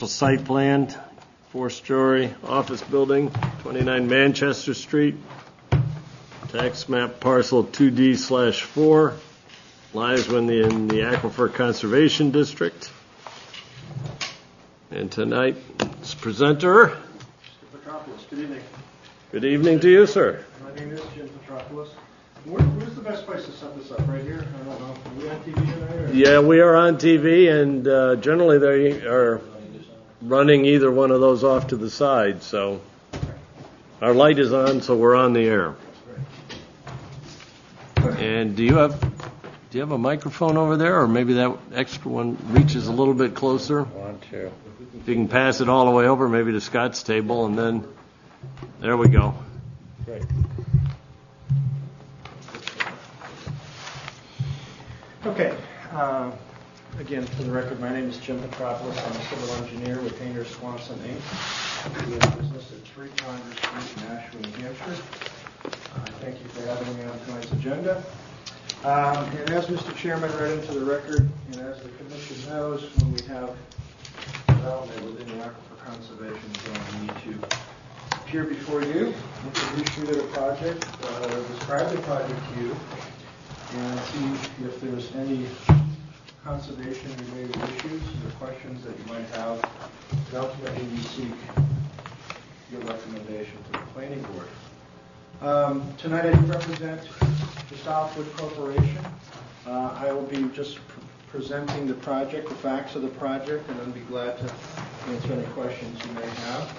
Site plan, 4-story office building, 29 Manchester Street, tax map parcel 2D/4, lies in the Aquifer Conservation District. And tonight's presenter. Mr. Petropulos, good evening. Good evening to you, sir. My name is Jim Petropulos. Where's the best place to set this up? Right here? I don't know. Are we on TV tonight? Or? Yeah, we are on TV, and generally they are running either one of those off to the side. So our light is on, so we're on the air. And do you have a microphone over there, or maybe that extra one reaches a little bit closer? Want to. If you can pass it all the way over, maybe to Scott's table, and then there we go. Great. Okay. Again, for the record, my name is Jim Petropulos. I'm a civil engineer with HAYNER SWANSON, Inc. We have business at 3 Congress Street, Nashua, New Hampshire. Thank you for having me on tonight's agenda. And as Mr. Chairman read into the record, and as the Commission knows, when we have development within the Aquifer Conservation Zone, we need to appear before you, introduce you to the project, describe the project to you, and see if there's any conservation-related issues or questions that you might have, and ultimately you seek your recommendation to the Planning Board. Tonight I represent the Southwood Corporation. I will be just presenting the project, the facts of the project, and I'd be glad to answer any questions you may have.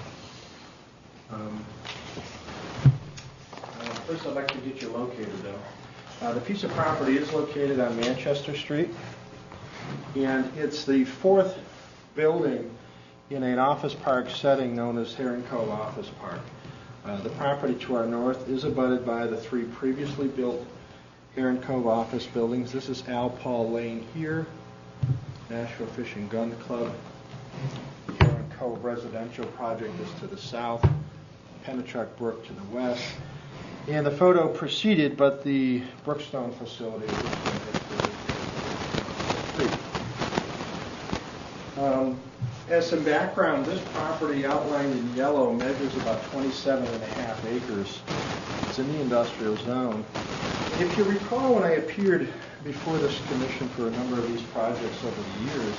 First I'd like to get you located though. The piece of property is located on Manchester Street, and it's the 4th building in an office park setting known as Heron Cove Office Park. The property to our north is abutted by the 3 previously built Heron Cove office buildings. This is Al Paul Lane here, Nashua Fish and Gun Club. Heron Cove Residential Project is to the south, Pennachuck Brook to the west. And the photo preceded, but the Brookstone facility is as some background, this property outlined in yellow measures about 27.5 acres. It's in the industrial zone. If you recall, when I appeared before this commission for a number of these projects over the years,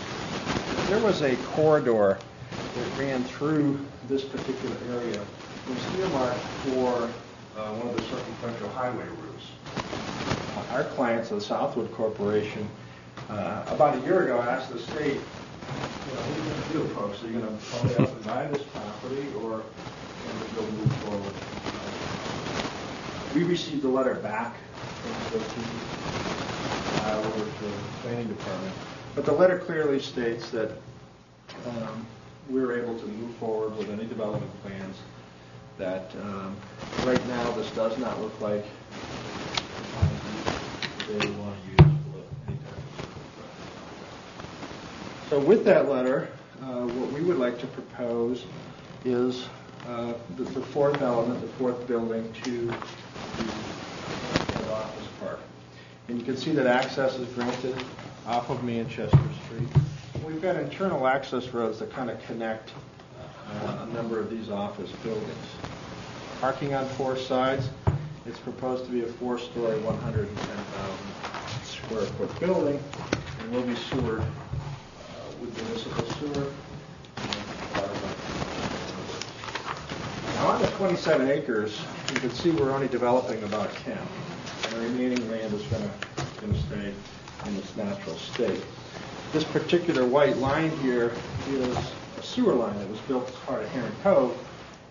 there was a corridor that ran through this particular area. It was earmarked for one of the circumferential highway routes. Our clients, the Southwood Corporation, about a year ago asked the state, what are you going to do, folks? Are you going to pony up and buy this property, or can we go move forward? We received a letter back from the over to the planning department, but the letter clearly states that we're able to move forward with any development plans. That right now this does not look like they want to use any type of. So with that letter, what we would like to propose is the 4th element, the 4th building to the office park. And you can see that access is granted off of Manchester Street. We've got internal access roads that kind of connect a number of these office buildings. Parking on 4 sides. It's proposed to be a 4-story, 110,000 square foot building, and will be sewered with municipal sewer. Now on the 27 acres, you can see we're only developing about 10. And the remaining land is going to stay in its natural state. This particular white line here is a sewer line that was built as part of Heron Cove,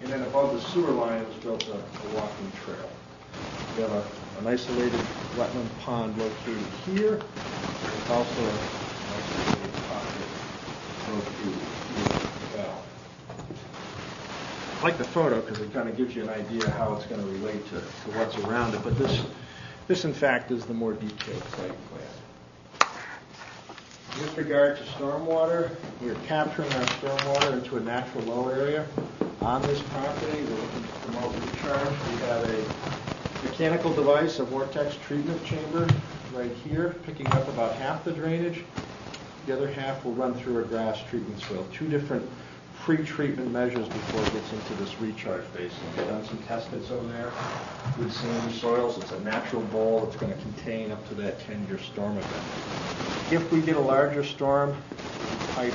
and then above the sewer line was built a walking trail. We have an isolated wetland pond located here. There's also an isolated pocket located here as well. I like the photo because it kind of gives you an idea how it's going to relate to what's around it, but this in fact is the more detailed site plan. With regard to stormwater, we're capturing our stormwater into a natural low area on this property. We're looking to promote recharge. We have a mechanical device, a vortex treatment chamber right here, picking up about half the drainage. The other half will run through a grass treatment swale. Two different pre-treatment measures before it gets into this recharge basin. We've done some test pits over there with sandy soils. It's a natural bowl that's going to contain up to that 10-year storm event. If we get a larger storm, pipe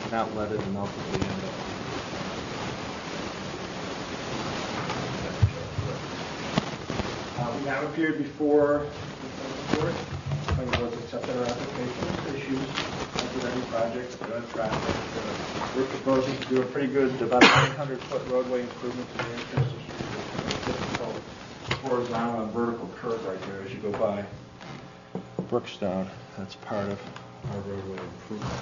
and outlet it and ultimately end up. We have appeared before the board. Planning board's accepted our application, issues with any project, traffic. We're proposing to do a pretty good, about 900-foot roadway improvement to the entrance. Difficult horizontal and vertical curve right there as you go by Brookstone. That's part of our roadway improvement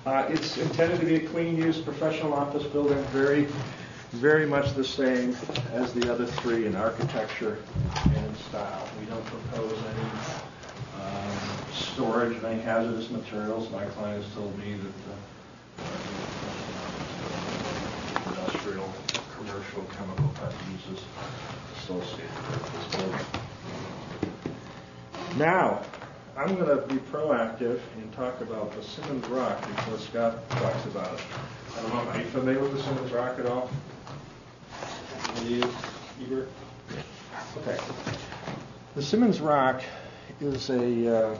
plans. It's intended to be a clean use professional office building, very much the same as the other three in architecture and style. We don't propose any storage of any hazardous materials. My clients told me that industrial, commercial, chemical type uses associated with this building. Now, I'm going to be proactive and talk about the Simmons Rock before Scott talks about it. I don't know, are you familiar with the Simmons Rock at all? Ebert? Okay. The Simmons Rock is a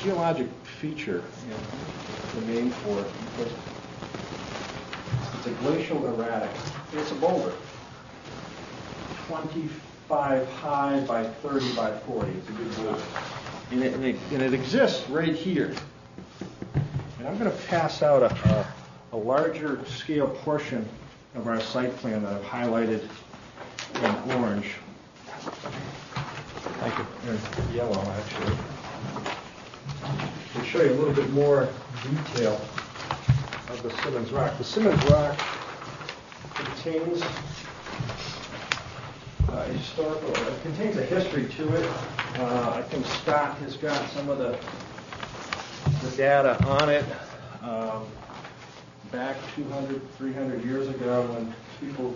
geologic feature, the name for it, because it's a glacial erratic. It's a boulder, 25 high by 30 by 40. It's a good boulder. And it exists right here. And I'm going to pass out a larger scale portion of our site plan that I've highlighted in orange. Thank you. And yellow, actually. To show you a little bit more detail of the Simmons Rock. The Simmons Rock contains contains a history to it. I think Scott has got some of the data on it. Back 200, 300 years ago when people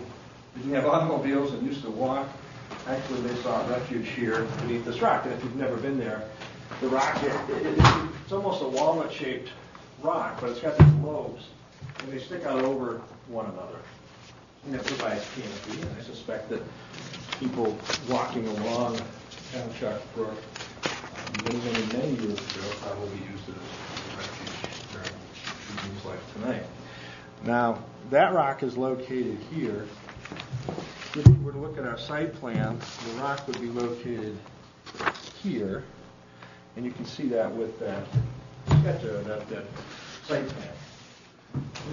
didn't have automobiles and used to walk, actually they sought refuge here beneath this rock. And if you've never been there, the rock, it's almost a walnut-shaped rock, but it's got these lobes, and they stick out over one another. And it provides canopy, and I suspect that people walking along Pennachuck Brook many years ago probably used it as refuge during evenings like tonight. Now, that rock is located here. If we were to look at our site plan, the rock would be located here, and you can see that with that sketch of that site plan.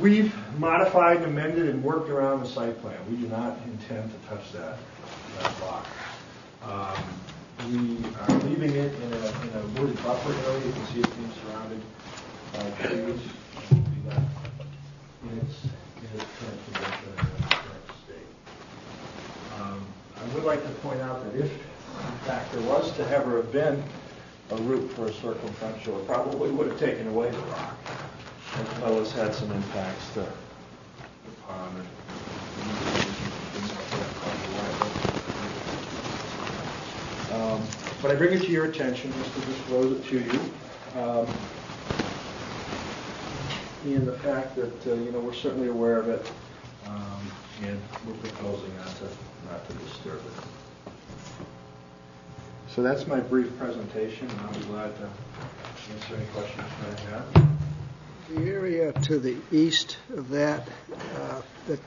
We've modified and amended and worked around the site plan. We do not intend to touch that rock. We are leaving it in a wooded buffer area. You can see it's being surrounded by trees. In its current condition and its current state. I would like to point out that if, in fact, there was to ever have been a route for a circumferential, it probably would have taken away the rock, as well as had some impacts to the pond and but I bring it to your attention just to disclose it to you. And the fact that we're certainly aware of it, and we're proposing not to disturb it. So that's my brief presentation, and I'll be glad to answer any questions you might have. The area to the east of that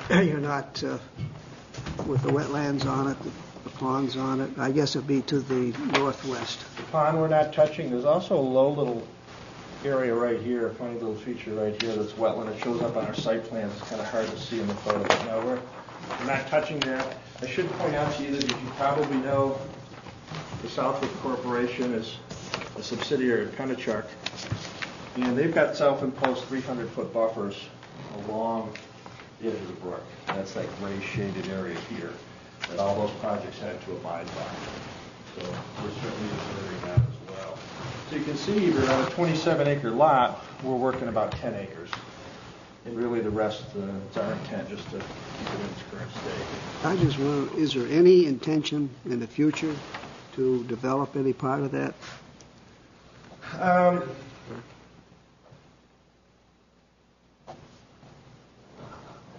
you're not with the wetlands on it, the ponds on it. I guess it'd be to the northwest. The pond we're not touching. There's also a low little area right here, a funny little feature right here that's wetland. It shows up on our site plan. It's kind of hard to see in the photo. But now we're not touching that. I should point out to you that, as you probably know, the Southwood Corporation is a subsidiary of Pennachuck, and they've got self-imposed 300-foot buffers along the edge of the brook. That's that gray shaded area here that all those projects had to abide by. So we're certainly observing that as well. So you can see that on a 27-acre lot, we're working about 10 acres. And really the rest, it's our intent just to keep it in its current state. I just wonder, is there any intention in the future to develop any part of that?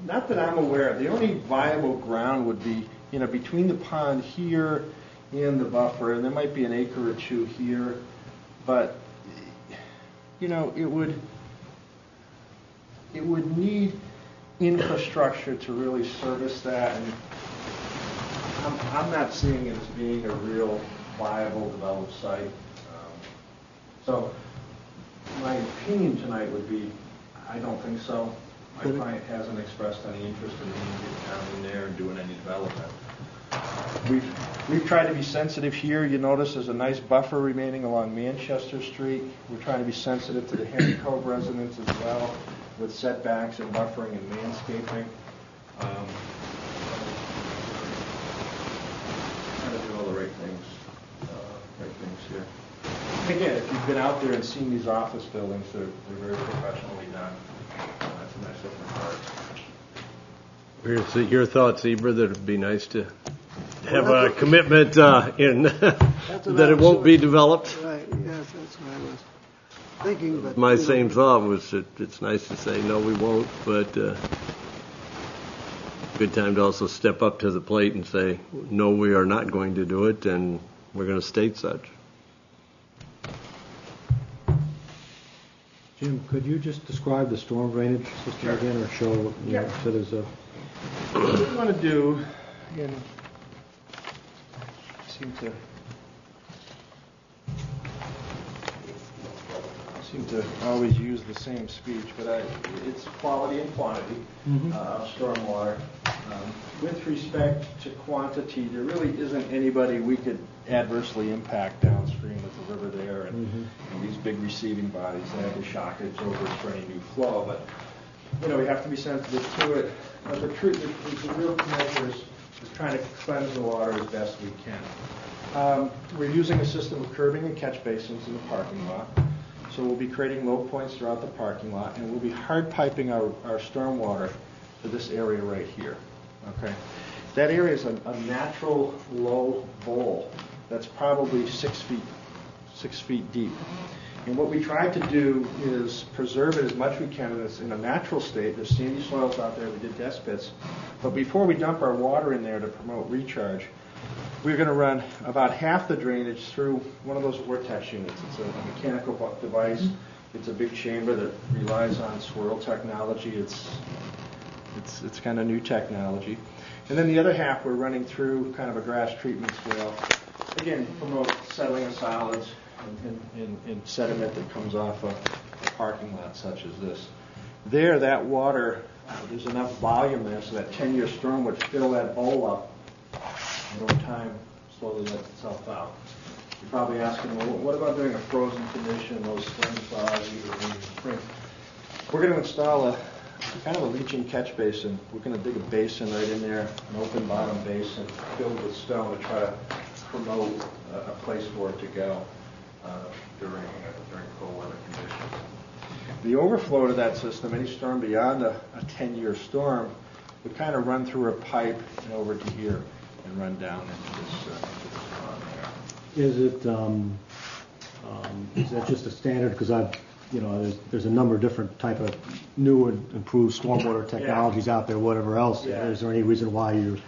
Not that I'm aware of. The only viable ground would be, between the pond here and the buffer, and there might be an acre or two here, but, it would need infrastructure to really service that, and I'm not seeing it as being a real viable developed site. So my opinion tonight would be, I don't think so. My client hasn't expressed any interest in getting down in there and doing any development. We've tried to be sensitive here. You notice there's a nice buffer remaining along Manchester Street. We're trying to be sensitive to the Henry Cove residents as well, with setbacks and buffering and landscaping. Trying to do all the right things here. And again, if you've been out there and seen these office buildings, they're very professionally done. That's a nice looking part. Your thoughts, Eber, that it'd be nice to have a commitment in that it won't be developed? Right, yes, that's what I was thinking. But my same thought was that it's nice to say, no, we won't, but good time to also step up to the plate and say, no, we are not going to do it, and we're going to state such. Jim, could you just describe the storm drainage system again, or show what you said is a... What we want to do, again, seem to always use the same speech, but it's quality and quantity of stormwater. With respect to quantity, there really isn't anybody we could adversely impact downstream with the river there and these big receiving bodies that have the shockage over for any new flow. But we have to be sensitive to it. The real measure is trying to cleanse the water as best we can. We're using a system of curbing and catch basins in the parking lot. So we'll be creating low points throughout the parking lot, and we'll be hard piping our stormwater to this area right here. Okay, that area is a natural low bowl that's probably 6 feet deep. And what we tried to do is preserve it as much as we can in a natural state. There's sandy soils out there. We did test pits. But before we dump our water in there to promote recharge, we're going to run about half the drainage through one of those vortex units. It's a mechanical device. It's a big chamber that relies on swirl technology. It's kind of new technology. And then the other half we're running through kind of a grass treatment swale. Again, promote settling of solids and sediment that comes off a parking lot such as this. There, that water, there's enough volume there so that 10-year storm would fill that bowl up, and over time slowly let itself out. You're probably asking, well, what about doing a frozen condition, those springs thaw either in the spring? We're going to install a kind of a leaching catch basin. We're going to dig a basin right in there, an open bottom basin filled with stone to try to promote a place for it to go during cold weather conditions. The overflow to that system, any storm beyond a 10-year storm, would kind of run through a pipe and over to here and run down into this pond there. Is that just a standard? Because there's a number of different type of new and improved stormwater technologies out there, whatever else. Yeah. Is there any reason why you're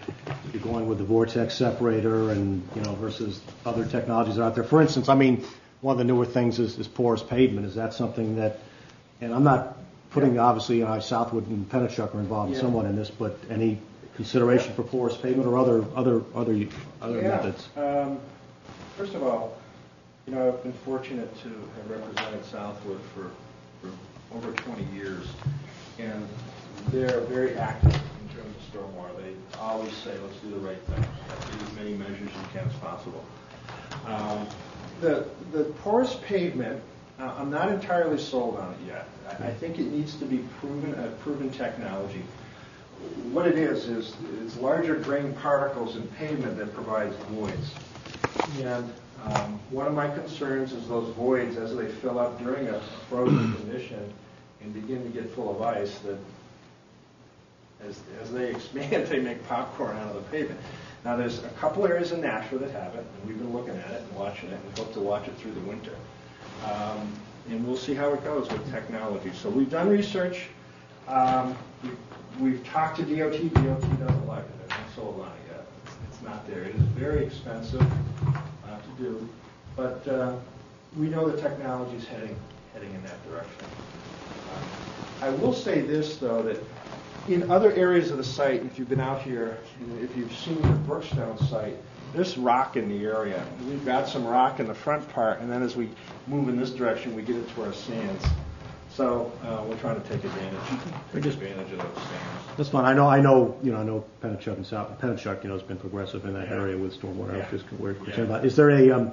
going with the vortex separator and versus other technologies out there? For instance, one of the newer things is porous pavement. Is that something that? And I'm not putting obviously Southwood and Petropulos are involved somewhat in this, but any consideration for porous pavement or other methods? First of all, I've been fortunate to have represented Southwood for over 20 years, and they're very active in terms of stormwater. They always say, let's do the right thing. Let's do as many measures as you can as possible. The porous pavement, I'm not entirely sold on it yet. I think it needs to be proven technology. What it is it's larger grain particles in pavement that provides voids. And one of my concerns is those voids, as they fill up during a frozen condition and begin to get full of ice, that as they expand, they make popcorn out of the pavement. Now, there's a couple areas in Nashville that have it, and we've been looking at it and watching it, and hope to watch it through the winter. And we'll see how it goes with technology. So we've done research. We've talked to DOT. DOT doesn't like it. They're not sold on it yet. It's not there. It is very expensive to do, but we know the technology is heading in that direction. I will say this, though, that in other areas of the site, if you've been out here, if you've seen the Brookstone site, there's rock in the area. We've got some rock in the front part, and then as we move in this direction, we get into our sands. So we're trying to take advantage of those sands. That's fine. I know. Pennachuck and South Pennachuck, has been progressive in that area with stormwater. Yeah. We're concerned about. Is there a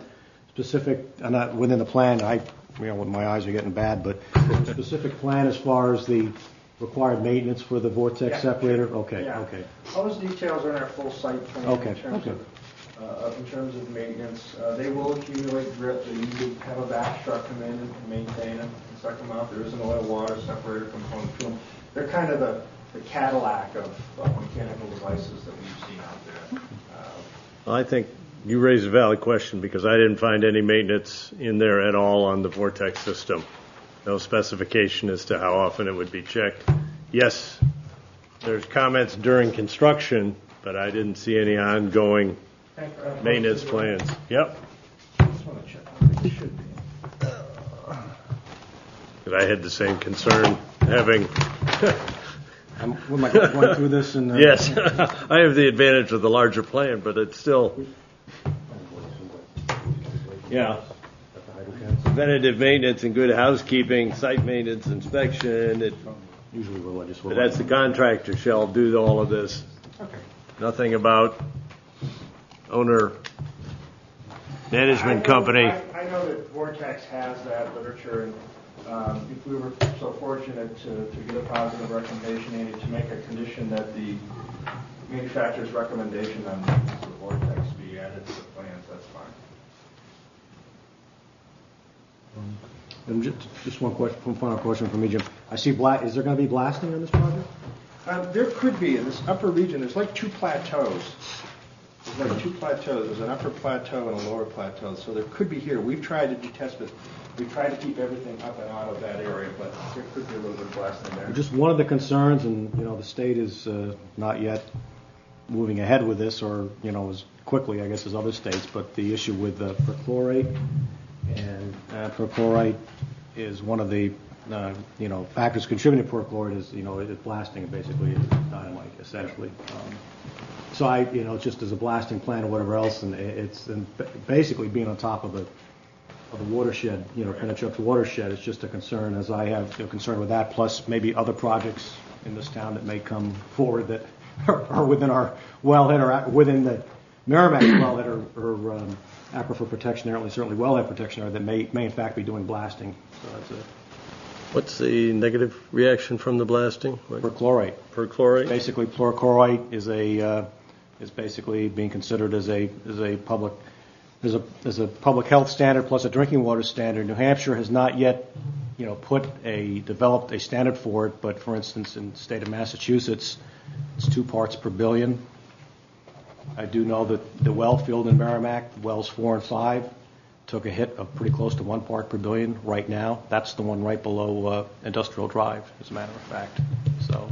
specific? Not within the plan. My eyes are getting bad, but is there a specific plan as far as the required maintenance for the vortex separator? Okay. Yeah. Okay. All those details are in our full site plan. Okay. In terms of maintenance, they will accumulate grit. You need to have a back truck come in and maintain them and suck them out. There is an oil water separator component to them. They're kind of the Cadillac of mechanical devices that we've seen out there. I think you raise a valid question because I didn't find any maintenance in there at all on the vortex system. No specification as to how often it would be checked. Yes, there's comments during construction, but I didn't see any ongoing maintenance plans. Yep. I just want to check. I think it should be. Because I had the same concern having. Am I going through this? And Yes, I have the advantage of the larger plan, but it's still. Yeah. Preventative maintenance and good housekeeping, site maintenance, inspection. Usually we'll just. But that's the contractor shall do all of this. Okay. Nothing about owner management company. I know that Vortex has that literature, and if we were so fortunate to get a positive recommendation, Andy, to make a condition that the manufacturer's recommendation on maintenance of Vortex be added to the plans, that's fine. And just one final question from me, Jim. I see is there going to be blasting on this project? There could be in this upper region. There's like two plateaus. There's an upper plateau and a lower plateau. So there could be here. We've tried to detest it. We've tried to keep everything up and out of that area, but there could be a little bit of blasting there. Just one of the concerns, and the state is not yet moving ahead with this, or as quickly, I guess, as other states. But the issue with perchlorate, and perchlorate is one of the factors contributing to perchlorate is it's blasting basically is dynamite essentially. So just as a blasting plant or whatever else, and it's basically being on top of the watershed, Pennachuck's watershed is just a concern, as I have concern with that, plus maybe other projects in this town that may come forward that are within our wellhead or within the Merrimack wellhead or aquifer protection area, certainly wellhead protection area that may in fact be doing blasting. So that's a What's the negative reaction from the blasting? perchlorate. Perchlorate? Basically, perchlorate is basically being considered as a public health standard plus a drinking water standard. New Hampshire has not yet developed a standard for it, but for instance, in the state of Massachusetts, it's 2 parts per billion. I do know that the well field in Merrimack, wells 4 and 5, took a hit of pretty close to 1 part per billion right now. That's the one right below Industrial Drive, as a matter of fact. So,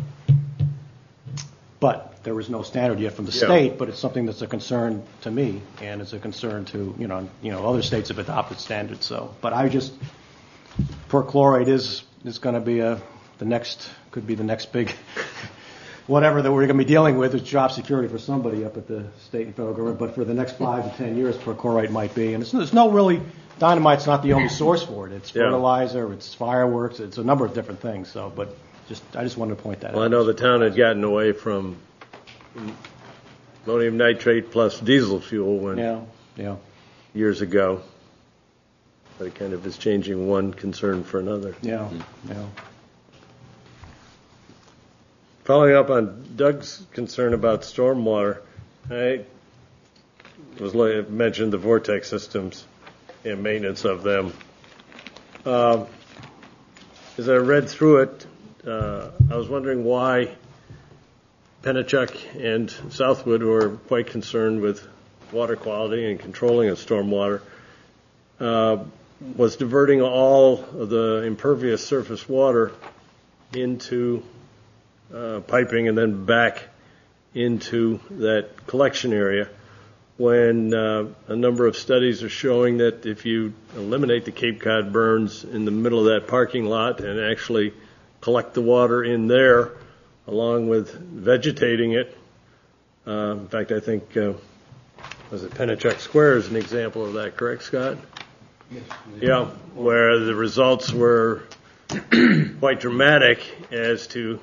but there is no standard yet from the state, but it's something that's a concern to me, and it's a concern to other states have adopted standards. So, but perchlorate is going to be could be the next big whatever that we're going to be dealing with is job security for somebody up at the state and federal government. But for the next 5 to 10 years, perchlorate might be. And there's no really, dynamite's not the only source for it. It's fertilizer, it's fireworks, it's a number of different things. So, but I just wanted to point that out. Well, I know the town had gotten away from ammonium nitrate plus diesel fuel years ago. But it kind of is changing one concern for another. Yeah. Following up on Doug's concern about stormwater, I mentioned the vortex systems and maintenance of them. As I read through it, I was wondering why Pennachuck and Southwood, who are quite concerned with water quality and controlling of stormwater, was diverting all of the impervious surface water into piping and then back into that collection area, when a number of studies are showing that if you eliminate the Cape Cod berms in the middle of that parking lot and actually collect the water in there along with vegetating it, in fact, I think, was it Pennachuck Square is an example of that, correct, Scott? Yes. Yeah, where the results were quite dramatic as to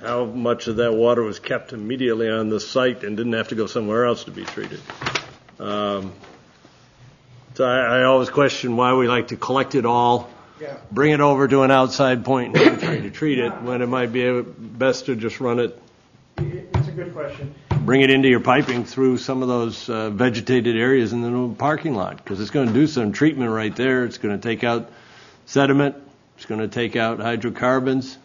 how much of that water was kept immediately on the site and didn't have to go somewhere else to be treated. So I always question why we like to collect it all, bring it over to an outside point and try to treat it, when it might be best to just run it. It's a good question. Bring it into your piping through some of those vegetated areas in the parking lot, because it's going to do some treatment right there. It's going to take out sediment. It's going to take out hydrocarbons.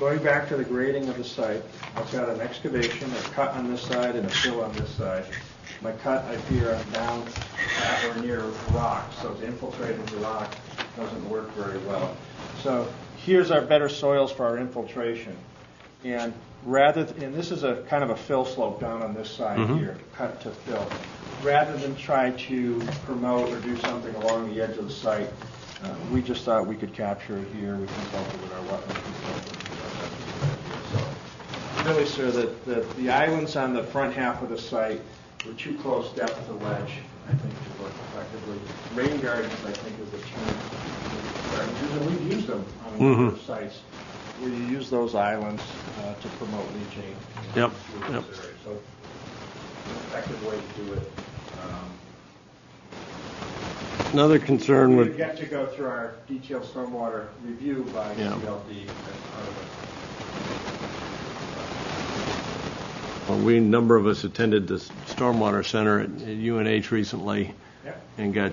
Going back to the grading of the site, I've got an excavation, a cut on this side and a fill on this side. My cut, I fear, I'm down at or near rock, so it's infiltrating the rock. Doesn't work very well. So here's our better soils for our infiltration. And and this is a kind of a fill slope down on this side here, cut to fill. Rather than try to promote or do something along the edge of the site, we just thought we could capture it here. We consulted with our wetland consultant. So really, sir, that the islands on the front half of the site were too close depth to ledge, I think, to work effectively. Rain gardens, I think, is the term. And we've used them on a number of sites where you use those islands to promote leaching. Yep. So an effective way to do it. Another concern We would get to go through our detailed stormwater review by CLD as part of it. Well, a number of us attended the Stormwater Center at UNH recently, and got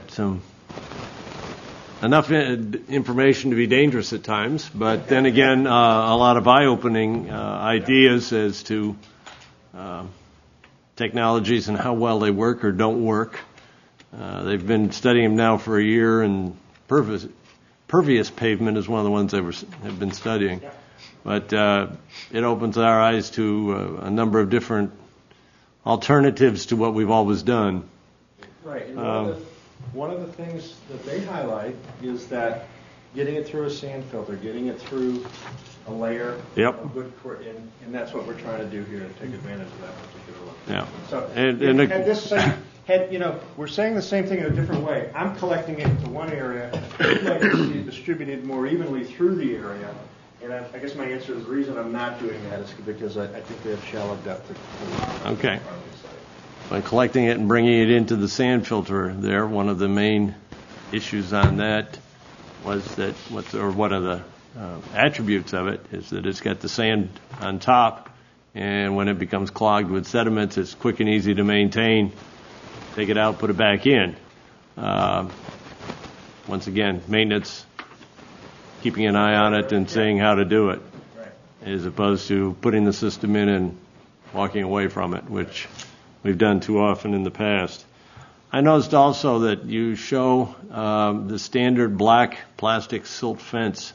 enough information to be dangerous at times, but then again, a lot of eye-opening ideas as to technologies and how well they work or don't work. They've been studying them now for a year, and pervious pavement is one of the ones they have been studying. But it opens our eyes to a number of different alternatives to what we've always done. Right. And one of the things that they highlight is that getting it through a sand filter, getting it through a layer of good and that's what we're trying to do here to take advantage of that particular one. Yeah. So and this site we're saying the same thing in a different way. I'm collecting it into one area, I'd like to see it distributed more evenly through the area. And I guess my answer is the reason I'm not doing that is because I think they have shallow depth. Okay. By collecting it and bringing it into the sand filter there, one of the main issues on that was that one of the attributes of it is that it's got the sand on top, and when it becomes clogged with sediments, it's quick and easy to maintain. Take it out, put it back in. Once again, maintenance, keeping an eye on it and seeing how to do it, as opposed to putting the system in and walking away from it, which we've done too often in the past. I noticed also that you show the standard black plastic silt fence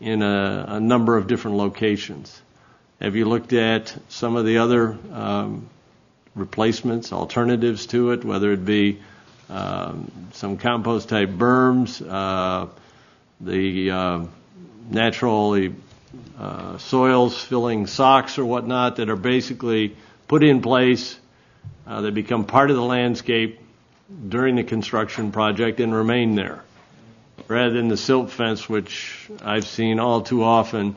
in a number of different locations. Have you looked at some of the other replacements, alternatives to it, whether it be some compost-type berms, the naturally soils filling socks or whatnot that are basically put in place, they become part of the landscape during the construction project and remain there, rather than the silt fence, which I've seen all too often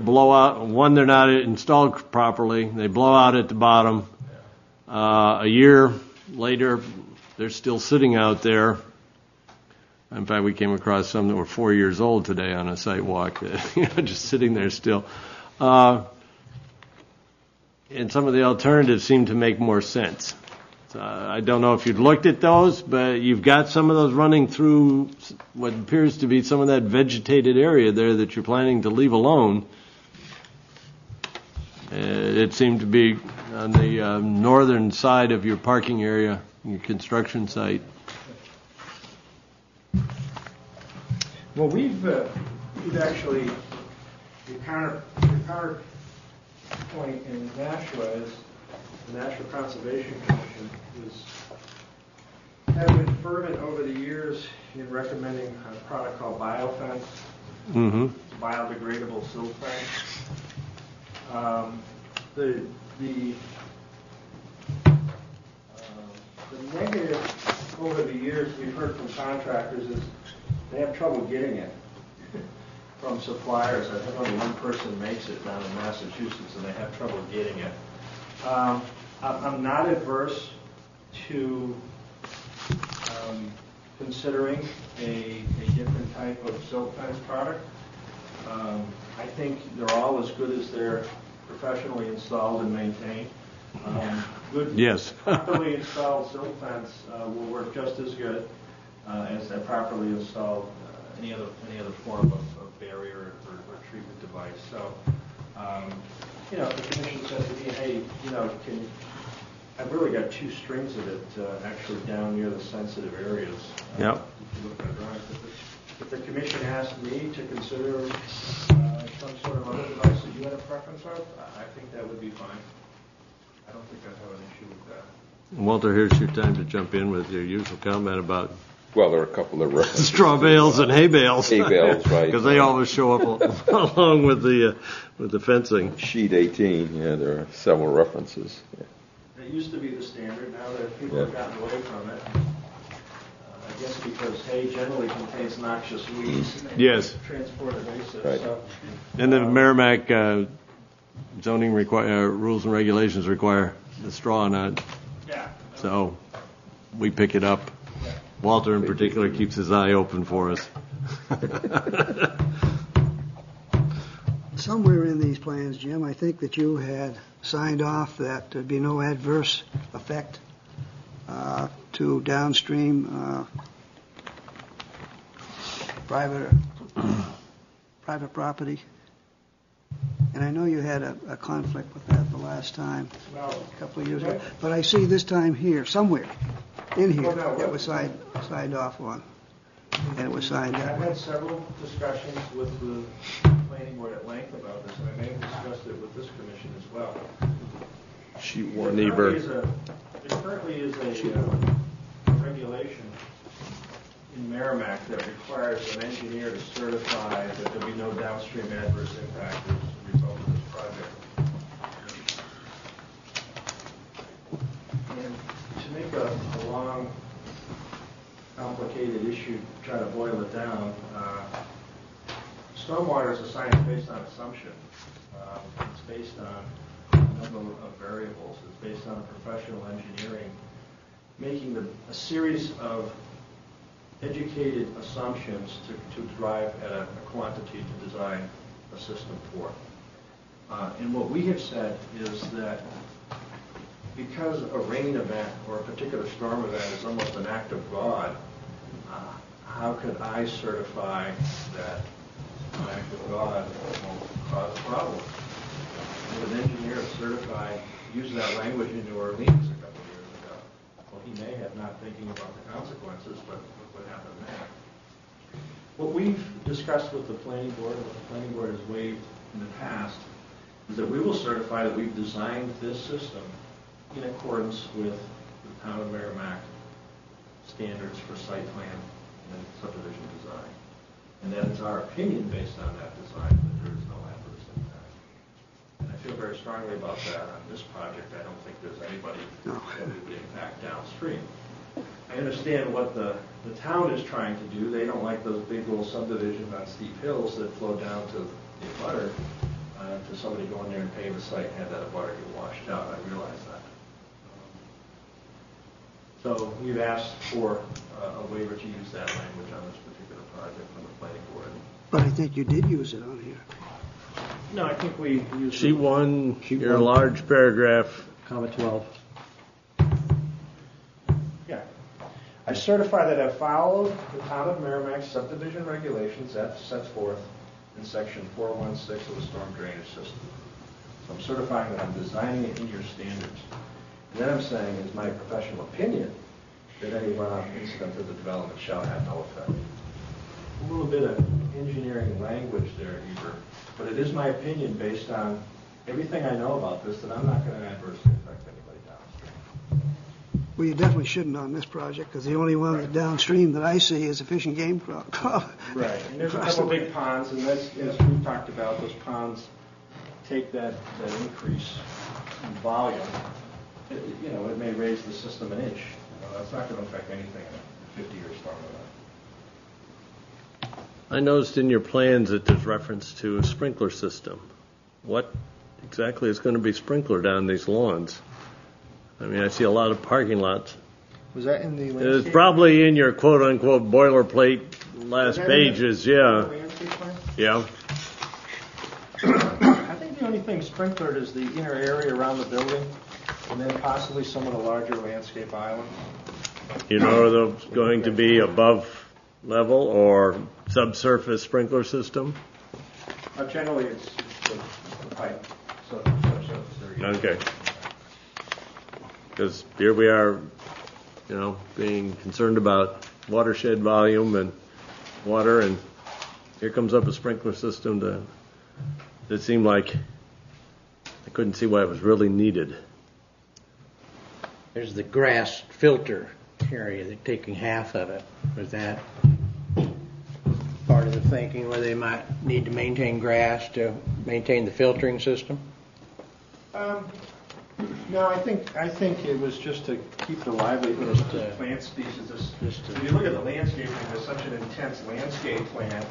blow out. One, they're not installed properly. They blow out at the bottom. A year later, they're still sitting out there. In fact, we came across some that were 4 years old today on a site walk, just sitting there still. And some of the alternatives seem to make more sense. So I don't know if you've looked at those, but you've got some of those running through what appears to be some of that vegetated area there that you're planning to leave alone. It seemed to be on the northern side of your parking area, your construction site. Well, we've actually, the counterpoint in Nashua is the National Conservation Commission have been fervent over the years in recommending a product called biofence. Mm-hmm. It's biodegradable silt fence. The negative over the years we've heard from contractors is they have trouble getting it from suppliers. I think only one person makes it down in Massachusetts, and they have trouble getting it. I'm not adverse to considering a different type of silt fence product. I think they're all as good as they're professionally installed and maintained. Good, yes. properly installed silt fence will work just as good as a properly installed any other form of barrier or treatment device. So, if the commission says to me, hey, I've really got two strings of it actually down near the sensitive areas. Yep. If you look at the drawings, if the commission asked me to consider some sort of other device that you had a preference of, I think that would be fine. I don't think I'd have an issue with that. Walter, here's your time to jump in with your usual comment about Well, there are a couple of references. straw bales and hay bales. Hay bales, right. Because they always show up along with the fencing. Sheet 18, yeah, there are several references. Yeah. It used to be the standard. Now that people have gotten away from it, I guess because hay generally contains noxious weeds. And Yes. Transport evasive. Right. So, And the Merrimack zoning rules and regulations require the straw on it. yeah. So we pick it up. Walter in particular keeps his eye open for us. Somewhere in these plans, Jim, I think that you had signed off that there'd be no adverse effect to downstream private property. And I know you had a conflict with that the last time, Well, a couple of years ago. But I see this time here, somewhere in here, Well, no, it was signed off on. And it was signed I've up. had several discussions with the planning board at length about this, and I may have discussed it with this commission as well. Sheet There one, Eber. currently is a regulation in Merrimack that requires an engineer to certify that there'll be no downstream adverse impact as a result of this project. And to make a long, complicated issue, try to boil it down, stormwater is a science based on assumption. It's based on a number of variables. It's based on professional engineering, making a series of educated assumptions to drive at a quantity to design a system for. And what we have said is that because a rain event or a particular storm event is almost an act of God, how could I certify that an act of God won't cause problems? Would an engineer certify, use that language into Orleans a couple of years ago? Well, he may have, not thinking about the consequences, but look what happened there. What we've discussed with the planning board, and what the planning board has waived in the past, is that we will certify that we've designed this system in accordance with the town of Merrimack standards for site plan and subdivision design. And that it's our opinion based on that design that there is no adverse impact. And I feel very strongly about that on this project. I don't think there's anybody that would impact downstream. I understand what the town is trying to do. They don't like those big little subdivisions on steep hills that flow down to the abutter, to somebody go in there and pave a site and have that abutter get washed out. I realize that. So we've asked for a waiver to use that language on this particular project from the planning board. But I think you did use it on here. No, I think we used Sheet one, Sheet your one. large paragraph. Comment 12. Yeah. I certify that I've followed the town of Merrimack subdivision regulations as set forth in section 416 of the storm drainage system. I'm certifying that I'm designing it in your standards. And then I'm saying, is my professional opinion that any runoff incident of the development shall have no effect. A little bit of engineering language there, Eber, but it is my opinion based on everything I know about this that I'm not going to adversely affect anybody downstream. Well, you definitely shouldn't on this project, because the only one downstream that I see is a fish and game club. Right, and there's a couple big ponds, and as we've talked about, those ponds take that increase in volume. It may raise the system an inch. That's not going to affect anything in a 50-year storm event. I noticed in your plans that there's reference to a sprinkler system. What exactly is going to be sprinkler down these lawns? I mean, I see a lot of parking lots. Was that in the It's landscape? probably in your quote-unquote boilerplate last that in pages, the yeah. landscape plan? Yeah. I think the only thing sprinklered is the inner area around the building, and then possibly some of the larger landscape islands. You know, are those going to be above level or subsurface sprinkler system? Generally, it's the pipe, so subsurface area. Okay. Because here we are, being concerned about watershed volume and water, and here comes up a sprinkler system that seemed like I couldn't see why it was really needed. There's the grass filter area, they're taking half of it. Was that part of the thinking where they might need to maintain grass to maintain the filtering system? No, I think it was just to keep the livelihood of the plant species. If you look at the landscaping, there's such an intense landscape plan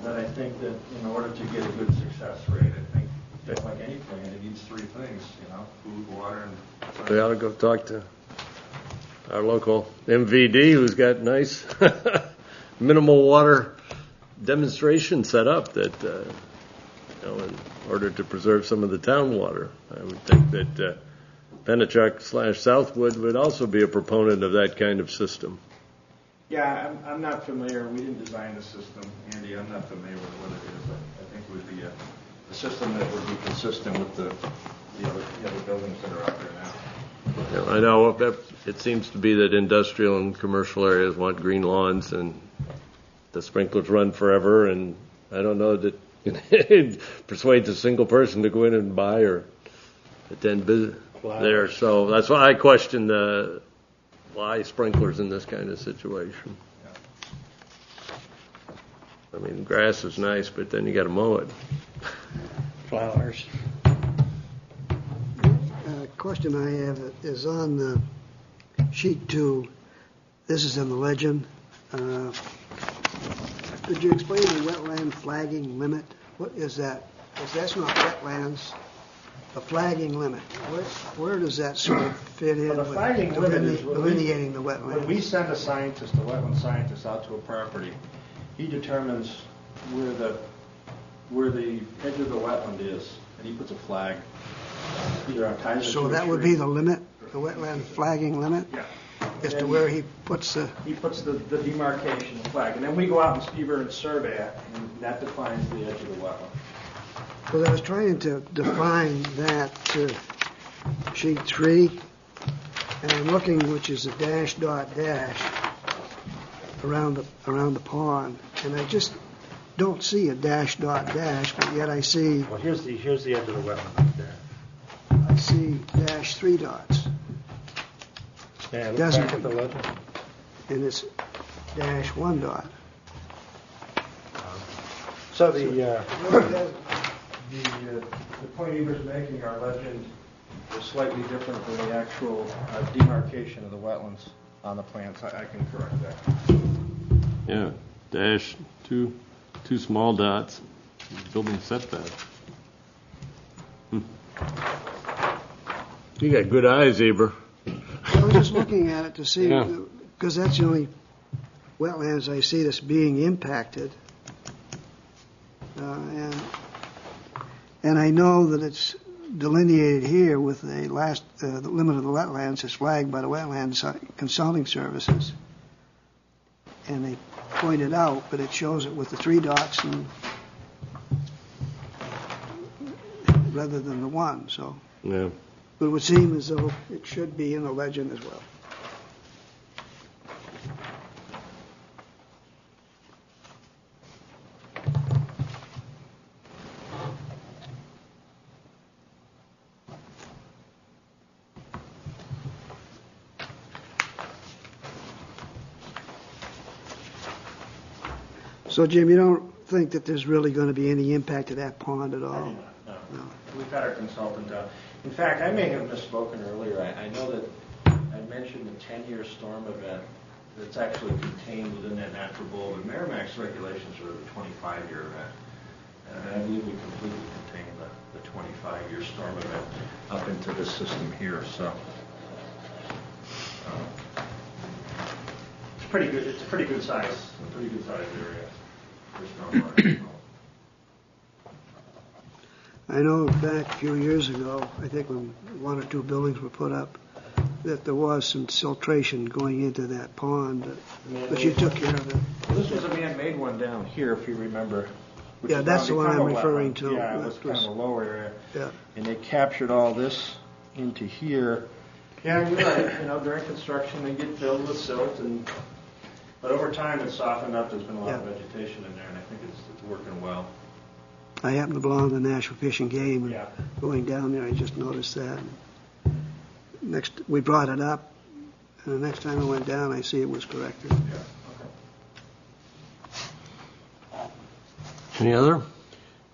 that I think that in order to get a good success rate, I think that like any plant, it needs three things, food, water, and We ought to go talk to our local MVD who's got nice minimal water demonstration set up that, in order to preserve some of the town water. I would think that Pennachuck/Southwood would also be a proponent of that kind of system. Yeah, I'm not familiar. We didn't design the system, Andy. I'm not familiar with what it is. I think it would be a system that would be consistent with the other buildings that are out there now. I know it seems to be that industrial and commercial areas want green lawns, and the sprinklers run forever, and I don't know that it persuades a single person to go in and buy or attend business there. So that's why I question why sprinklers in this kind of situation. I mean, grass is nice, but then you got to mow it. Flowers. Question I have is on sheet 2. This is in the legend. Could you explain the wetland flagging limit? What is that? Because that's not wetlands. A flagging limit. Where does that sort of fit in Well, the with flagging limit is delineating the wetland? When we send a wetland scientist out to a property, he determines where the edge of the wetland is, and he puts a flag. Either on ties So to a that would tree. be the limit, the wetland flagging limit, Yeah. as And to then where he puts the. He puts the demarcation flag, and then we go out in Speaker and survey it, and that defines the edge of the wetland. Because I was trying to define that sheet 3, and I'm looking, which is a dash dot dash around the pond, and I just don't see a dash dot dash, but yet I see Well, here's the edge of the wetland right there. I see dash 3 dots, Yeah, look Doesn't- back at the legend. and it's dash 1 dot. So the point Eber's making, our legend is slightly different than the actual demarcation of the wetlands on the plans. I can correct that. Yeah, dash two small dots, building setback. You got good eyes, Eber. I was just looking at it to see, Yeah. because that's the only wetlands I see that's being impacted. And I know that it's delineated here with the limit of the wetlands is flagged by the Wetlands Consulting Services. And they point it out, but it shows it with the 3 dots, and rather than the one, so. Yeah. But it would seem as though it should be in the legend as well. So, Jim, you don't think that there's really going to be any impact to that pond at all? No. We've had our consultant. In fact, I may have misspoken earlier. I know that I mentioned the 10-year storm event that's actually contained within that natural bowl, but Merrimack's regulations are the 25-year event. And I believe we completely contained the 25-year storm event up into this system here. So it's pretty good. It's a pretty good size area. I know back a few years ago, I think when one or two buildings were put up, that there was some siltration going into that pond, but you took care of it. Well, this was a man-made one down here, if you remember. Yeah, that's the one I'm referring to. Yeah, it was kind of a lower area. Yeah. And they captured all this into here. Yeah, you're right. During construction, they get filled with silt, but over time it's softened up. There's been a lot of vegetation in there, and I think it's working well. I happen to belong to the National Fishing Game, and Yeah. going down there, I just noticed that. We brought it up, and the next time I went down, I see it was corrected. Yeah. Okay. Any other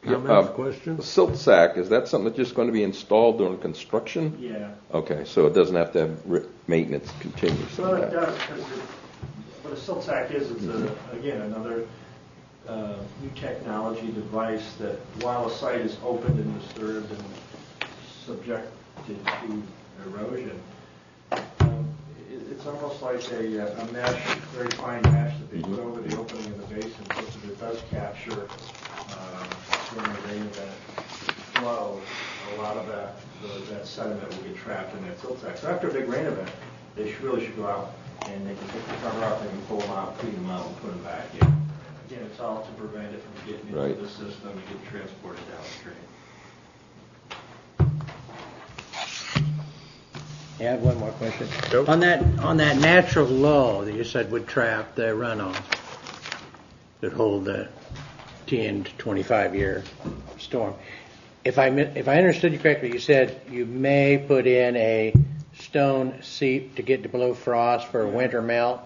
comments, The questions? silt sack, is that something that's just going to be installed during construction? Yeah. Okay, so it doesn't have to have maintenance continuously. Well, it does, because what a silt sack is, it's again another new technology device that, while a site is opened and disturbed and subjected to erosion, it's almost like a mesh, very fine mesh that they put over the opening of the basin, so that it does capture during the rain event flow. A lot of that sediment will get trapped in that silt sack. So after a big rain event, they really should go out and they can take the cover off, they can pull them out, clean them out, and put them back in. Again, it's all to prevent it from getting into the system and getting transported downstream. I have one more question. Yep. On that natural low that you said would trap the runoff that hold the 10 to 25-year storm. If I understood you correctly, you said you may put in a stone seep to get to below frost for a winter melt.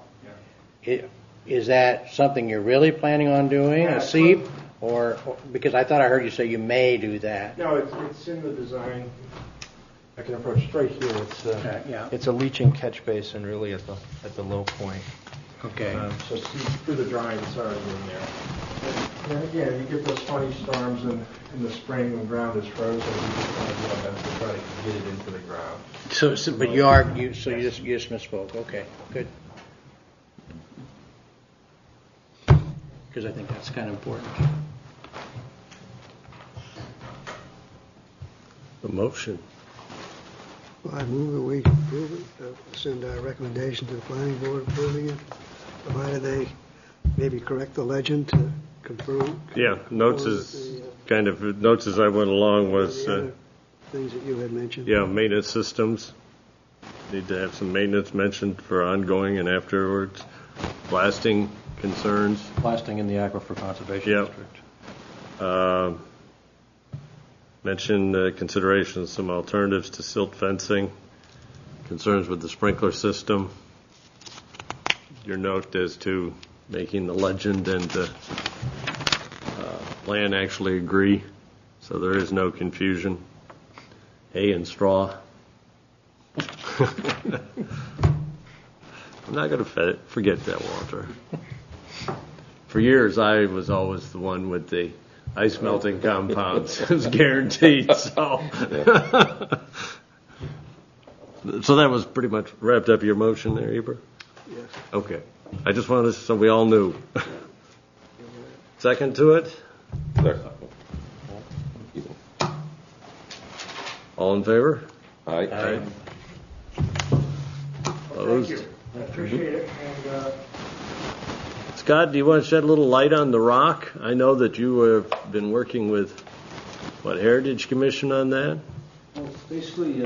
Yeah. Is that something you're really planning on doing, Yeah, a seep? Or because I thought I heard you say you may do that. No, it's in the design. I can approach straight here. It's a leaching catch basin, really, at the low point. Okay. So see through the drawing, it's already in there. And again, you get those funny storms in the spring when the ground is frozen. You just want to do our best to try to get it into the ground. But you just misspoke. Okay, good. Because I think that's kind of important. A motion. Well, I move that we approve it, send our recommendation to the planning board approving it, provided they maybe correct the legend to confirm. Yeah, notes as I went along was, the other things that you had mentioned. maintenance systems. Need to have some maintenance mentioned for ongoing and afterwards. Blasting concerns. Blasting in the Aquifer Conservation District. Mention consideration of some alternatives to silt fencing, concerns with the sprinkler system, your note as to making the legend and the plan actually agree, so there is no confusion. Hay and straw. I'm not going to forget that, Walter. For years, I was always the one with the ice melting compounds. It was guaranteed. So that was pretty much wrapped up your motion there, Eber? Yes. Okay. I just wanted so we all knew. Second to it? All in favor? Aye. Well, Opposed? thank you. I appreciate it. And Scott, do you want to shed a little light on the rock? I know that you have been working with what, Heritage Commission on that? Well, basically,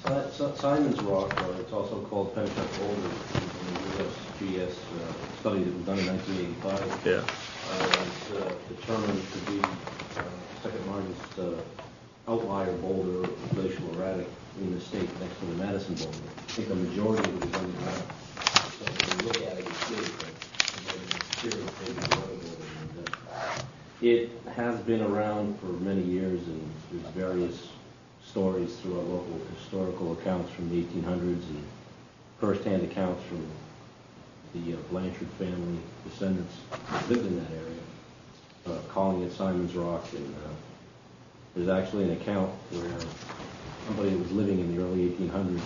Simon's Rock, or it's also called Petropulos Boulder, in the USGS study that was done in 1985. Yeah. Was determined to be second largest outlier boulder, glacial erratic, in the state next to the Madison Boulder. I think the majority of it is underground. So when you look at it, it's big, it has been around for many years, and there's various stories through our local historical accounts from the 1800s and first-hand accounts from the Blanchard family descendants who lived in that area, calling it Simon's Rock. And there's actually an account where somebody that was living in the early 1800s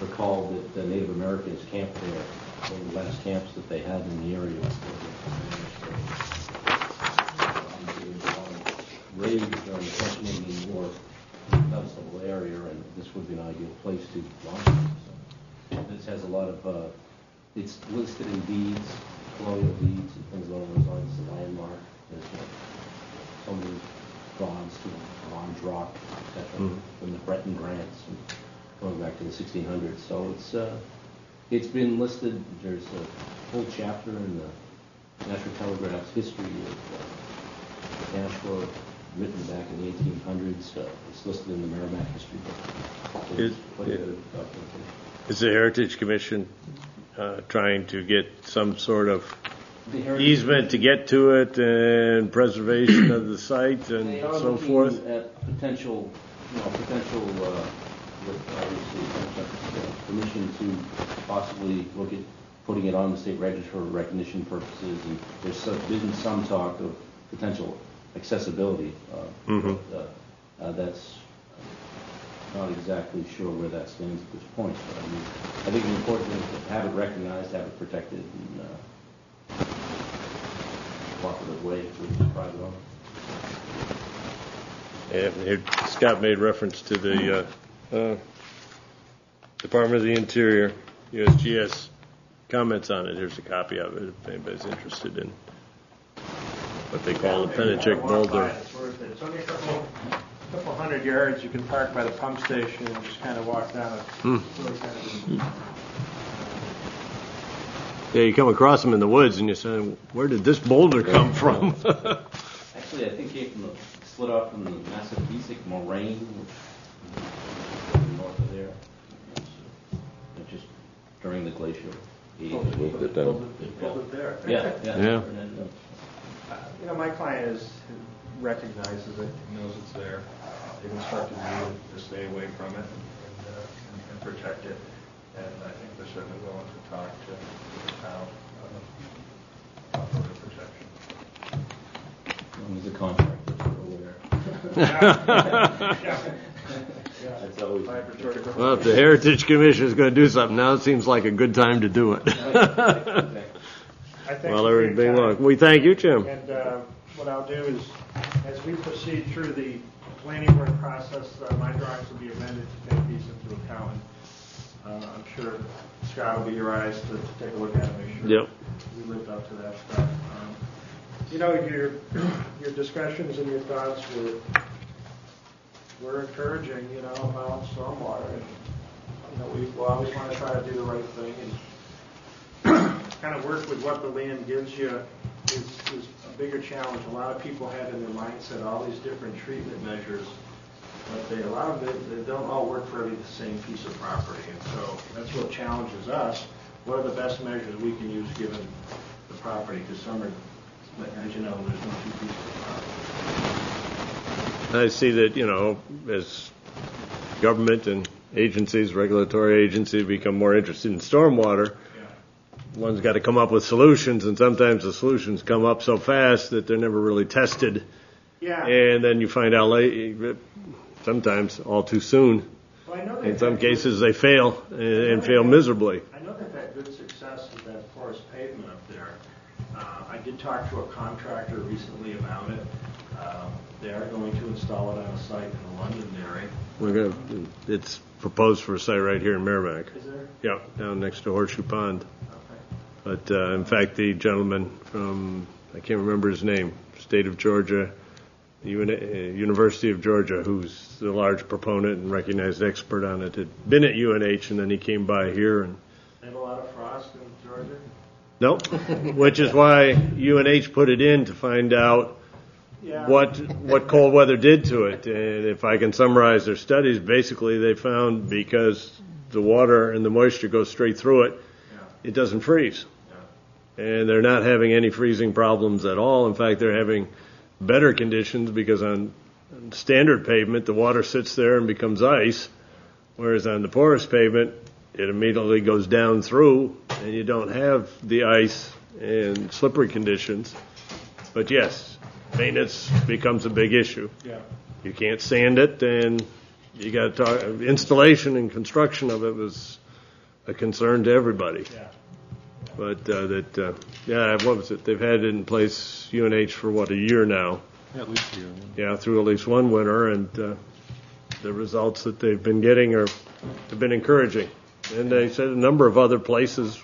recalled that the Native Americans camped there, one of the last camps that they had in the area. Raised during the French and Indian War in the Dunstable area, and this would be an ideal place to launch it. So this has a lot of, it's listed in deeds, colonial deeds, and things along those lines. It's a landmark. There's so many bronze to bronze rock, etc., from the Breton grants, and going back to the 1600s. So it's been listed. There's a whole chapter in the National Telegraph's history of Nashua, written back in the 1800s. It's listed in the Merrimack history book. So it's quite a bit of documentation. Is the Heritage Commission trying to get some sort of easement to get to it and preservation of the site and so forth? At potential, with obviously permission to possibly look at putting it on the state register for recognition purposes, and there's been some talk of potential accessibility. That's not exactly sure where that stands at this point, but I mean, I think the important thing is to have it recognized, have it protected in a cooperative way with the private owner. Yeah, Scott made reference to the Department of the Interior, USGS, comments on it. Here's a copy of it if anybody's interested in what they call the Pennachuck boulder. It's only a couple hundred yards. You can park by the pump station and just kind of walk down it. Really kind of Yeah, you come across them in the woods and you say, where did this boulder come from? Actually, I think it came from split off from the Massapequa moraine, which is north of there. Just during the glacial age. Moved it down. build it there. Yeah. Yeah. My client recognizes it, knows it's there. They've instructed me to stay away from it and protect it. And I think they're certainly willing to talk to the town about further protection. As long as the contractor's aware. That's always Well, if the Heritage Commission is going to do something now, it seems like a good time to do it. Well, everything long. We thank you, Jim. And what I'll do is, as we proceed through the planning board process, my drawings will be amended to take these into account. I'm sure Scott will be your eyes to take a look at it, make sure we lived up to that stuff. Your discussions and your thoughts were encouraging, about stormwater. And, we always want to try to do the right thing and kind of work with what the land gives you is a bigger challenge. A lot of people have in their mindset all these different treatment measures, but a lot of them, they don't all work for the same piece of property. And so that's what challenges us. What are the best measures we can use given the property? Because some are, as you know, there's no two pieces of property. I see that, as government and agencies, regulatory agencies become more interested in stormwater, one's got to come up with solutions, and sometimes the solutions come up so fast that they're never really tested. Yeah. And then you find out late, sometimes all too soon. Well, I know In some cases, they fail and fail miserably. I know they've had good success with that forest pavement up there. I did talk to a contractor recently about it. They are going to install it on a site in the Londonderry. It's proposed for a site right here in Merrimack. Is there? Yeah, down next to Horseshoe Pond. Okay. But in fact, the gentleman from, I can't remember his name, state of Georgia, University of Georgia, who's a large proponent and recognized expert on it, had been at UNH, and then he came by here. And They have a lot of frost in Georgia? nope, which is why UNH put it in to find out what cold weather did to it. And if I can summarize their studies, basically they found because the water and the moisture goes straight through it, it doesn't freeze. And they're not having any freezing problems at all. In fact, they're having better conditions because on standard pavement, the water sits there and becomes ice, whereas on the porous pavement, it immediately goes down through, and you don't have the ice and slippery conditions. But yes, maintenance becomes a big issue. Yeah. You can't sand it, and you got to talk. Installation and construction of it was a concern to everybody. Yeah. But what was it? They've had it in place, UNH, for a year now. Yeah, at least a year. Yeah, through at least one winter, and the results that they've been getting have been encouraging. And they said a number of other places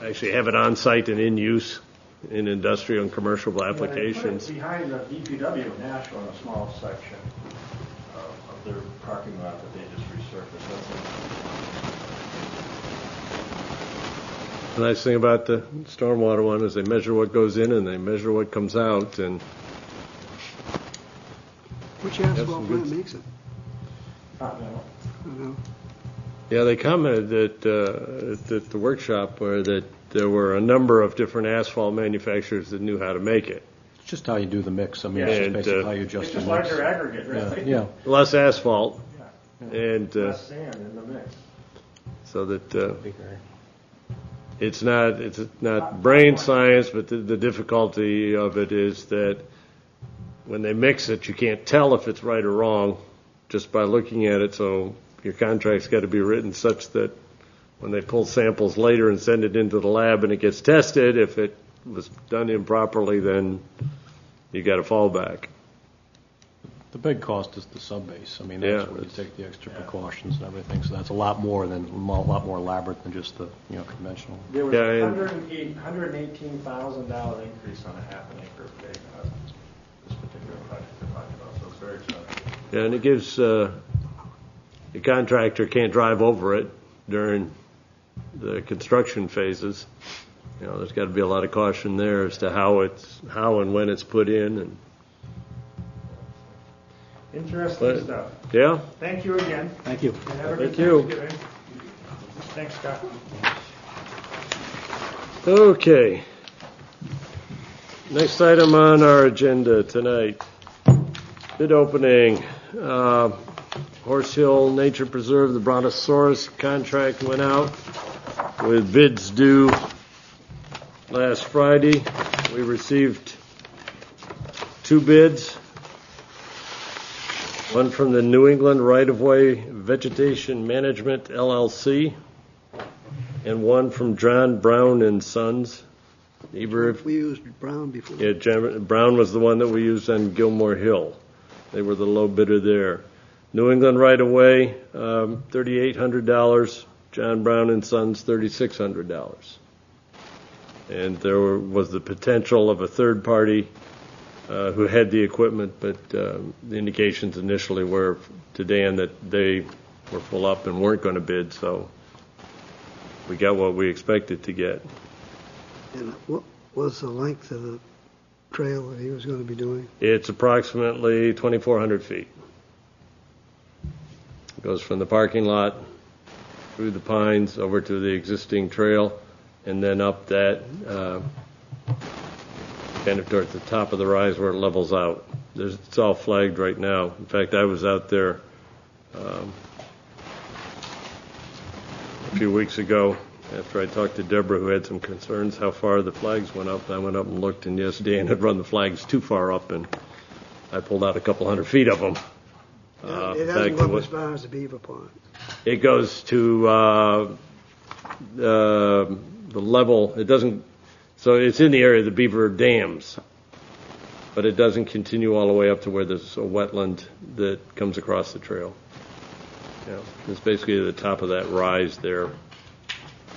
actually have it on site and in use in industrial and commercial applications. They put it behind the DPW in Nashville in a small section of their parking lot that they just resurfaced. The nice thing about the stormwater one is they measure what goes in and they measure what comes out. And Which asphalt plant makes it? Continental. I don't know. yeah, they commented at the workshop where that there were a number of different asphalt manufacturers that knew how to make it. It's just how you do the mix. I mean, Yeah. it's just And, basically how you adjust It's the just mix. larger aggregate, really. Yeah. Less asphalt, Yeah. and Less sand in the mix. so that it's not brain science, but the difficulty of it is that when they mix it, you can't tell if it's right or wrong just by looking at it. So your contract's got to be written such that when they pull samples later and send it into the lab and it gets tested, if it was done improperly, then you got a fallback. The big cost is the subbase. I mean, Yeah. that's where you take the extra precautions and everything. So that's a lot more elaborate than just the conventional. There was Yeah, a and- $118,000 increase on a half an acre of pavement on this particular project they're talking about, so it's very expensive. Yeah, and it gives the contractor can't drive over it during the construction phases. There's got to be a lot of caution there as to how and when it's put in. And Interesting stuff. yeah, Thank you again. Thank you. And have a good Thank you. Thanksgiving. Thanks, Scott. okay. Next item on our agenda tonight, bid opening. Horse Hill Nature Preserve, the Brontosaurus contract went out with bids due last Friday. We received 2 bids. One from the New England Right-of-Way Vegetation Management, LLC, and one from John Brown and Sons. Either We used Brown before. yeah, Brown was the one that we used on Gilmore Hill. They were the low bidder there. New England Right-of-Way, $3,800. John Brown and Sons, $3,600. And there was the potential of a third party who had the equipment, but the indications initially were to Dan that they were full up and weren't going to bid, so we got what we expected to get. And what was the length of the trail that he was going to be doing? It's approximately 2,400 feet. It goes from the parking lot through the pines over to the existing trail and then up that kind of towards the top of the rise where it levels out. It's all flagged right now. In fact, I was out there a few weeks ago after I talked to Deborah, who had some concerns how far the flags went up. I went up and looked, and yes, Dan had run the flags too far up, and I pulled out a couple hundred feet of them. It doesn't go as far as the Beaver Pond. It goes to the level. It doesn't. So it's in the area of the beaver dams, but it doesn't continue all the way up to where there's a wetland that comes across the trail. It's basically at the top of that rise there,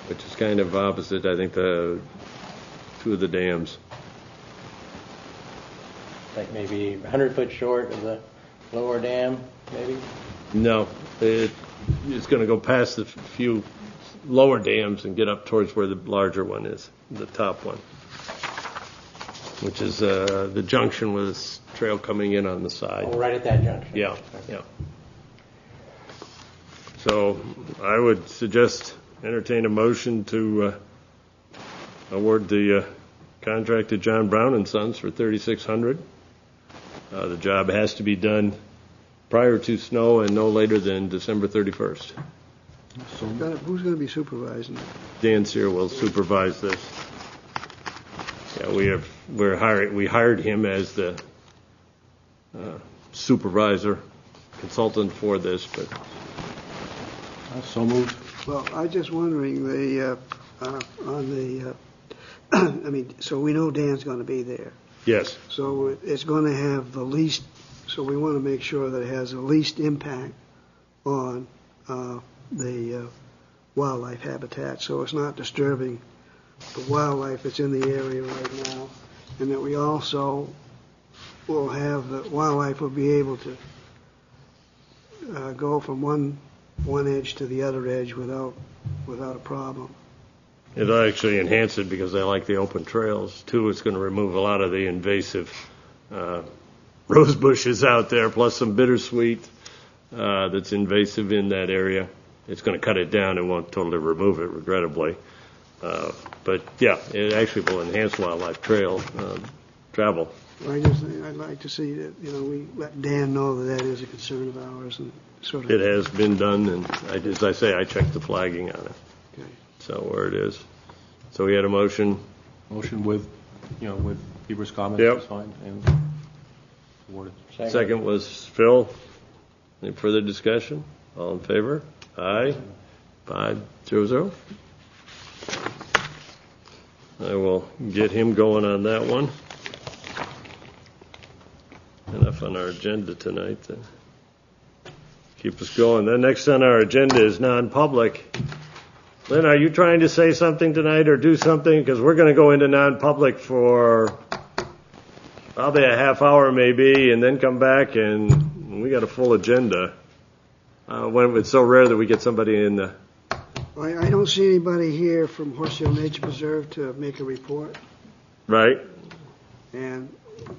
which is kind of opposite, I think, the 2 of the dams. like maybe 100 foot short of the lower dam, maybe? No, it's going to go past the few lower dams and get up towards where the larger one is, the top one, which is the junction with this trail coming in on the side. Oh, right at that junction. Yeah, yeah. So I would suggest entertain a motion to award the contract to John Brown and Sons for $3,600. The job has to be done prior to snow and no later than December 31st. Who's going to be supervising it? Dan Sear will supervise this. Yeah, we hired him as the supervisor consultant for this, but So moved. Well, I'm just wondering, so we know Dan's going to be there. yes, So it's going to have the least, so we want to make sure that it has the least impact on the wildlife habitat. So it's not disturbing the wildlife that's in the area right now. And that we also will have, the wildlife will be able to go from one edge to the other edge without a problem. it'll actually enhance it because I like the open trails. Two, it's going to remove a lot of the invasive rose bushes out there, plus some bittersweet that's invasive in that area. It's going to cut it down. It won't totally remove it, regrettably. But yeah, it actually will enhance wildlife trail travel. I just think I'd like to see that, we let Dan know that that is a concern of ours and sort of. It has been done, and as I say, I checked the flagging on it. Okay. So where it is. So we had a motion. Motion with Beaver's comments. Yep. Is fine. And awarded. Second was Phil. Any further discussion? All in favor? Aye. 5-0. I will get him going on that one. Enough on our agenda tonight to keep us going. Then next on our agenda is non-public. Lynn, are you trying to say something tonight or do something? Because we're going to go into non-public for probably a half hour maybe, and then come back, and we got a full agenda. When it's so rare that we get somebody in the... I don't see anybody here from Horse Hill Nature Preserve to make a report, Right? and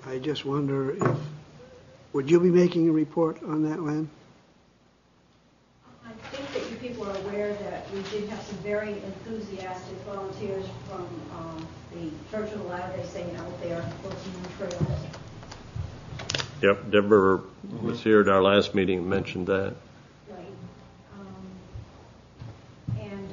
I just wonder if, would you be making a report on that, Lynn? I think that you people are aware that we did have some very enthusiastic volunteers from the Church of the Latter-day Saint out there working the trails. Yep, Deborah was here at our last meeting and mentioned that. Right. And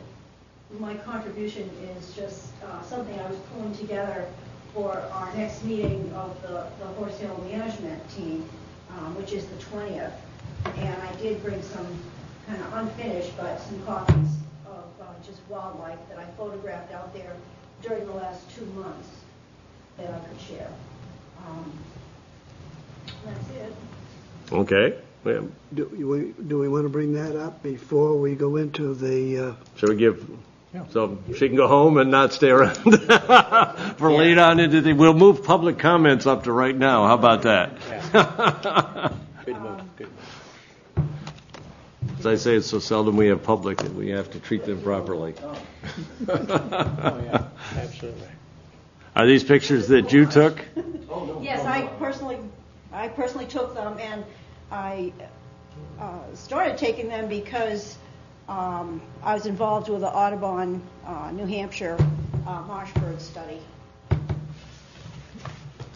my contribution is just something I was pulling together for our next meeting of the Horse Hill Management Team, which is the 20th. And I did bring some kind of unfinished, but some copies of just wildlife that I photographed out there during the last 2 months that I could share. That's it. Okay. Yeah. Do we want to bring that up before we go into the, Shall we give... So she can go home and not stay around for late on into the... We'll move public comments up to right now. How about that? Good move, good move. As I say, it's so seldom we have public that we have to treat them properly. Oh, yeah, absolutely. Are these pictures that you took? Yes, I personally took them, and I started taking them because I was involved with the Audubon, New Hampshire marsh bird study.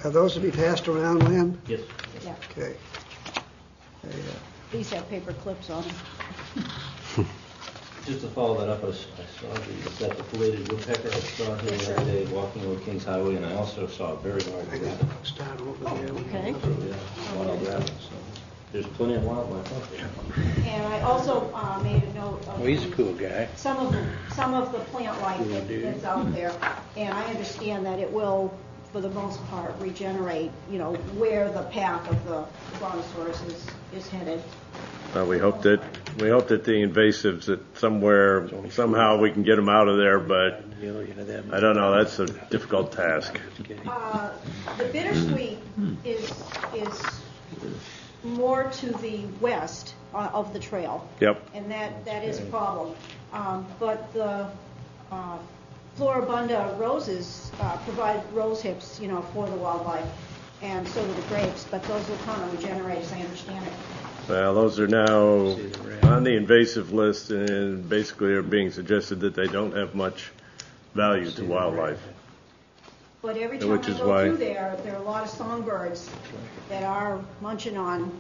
are those to be passed around, Lynn? Yes. Yeah, Okay. these have paper clips on them. Just to follow that up, I saw that the belated woodpecker. I saw him the other day walking over Kings Highway, and I also saw a very large rabbit. Start over there. Okay. Wild rabbit. So there's plenty of wildlife out there. And I also made a note of Well, he's a cool guy. some of the plant life that's out there, and I understand that it will, for the most part, regenerate, where the path of the brontosaurus is headed. We hope that the invasives that somehow we can get them out of there, but I don't know. That's a difficult task. The bittersweet is more to the west of the trail. Yep. And that is a problem. But the Floribunda roses provide rose hips, for the wildlife, and so do the grapes, but those will kind of regenerate, as I understand it. Well, those are now on the invasive list and basically are being suggested that they don't have much value to wildlife. But every time I go through there are a lot of songbirds that are munching on.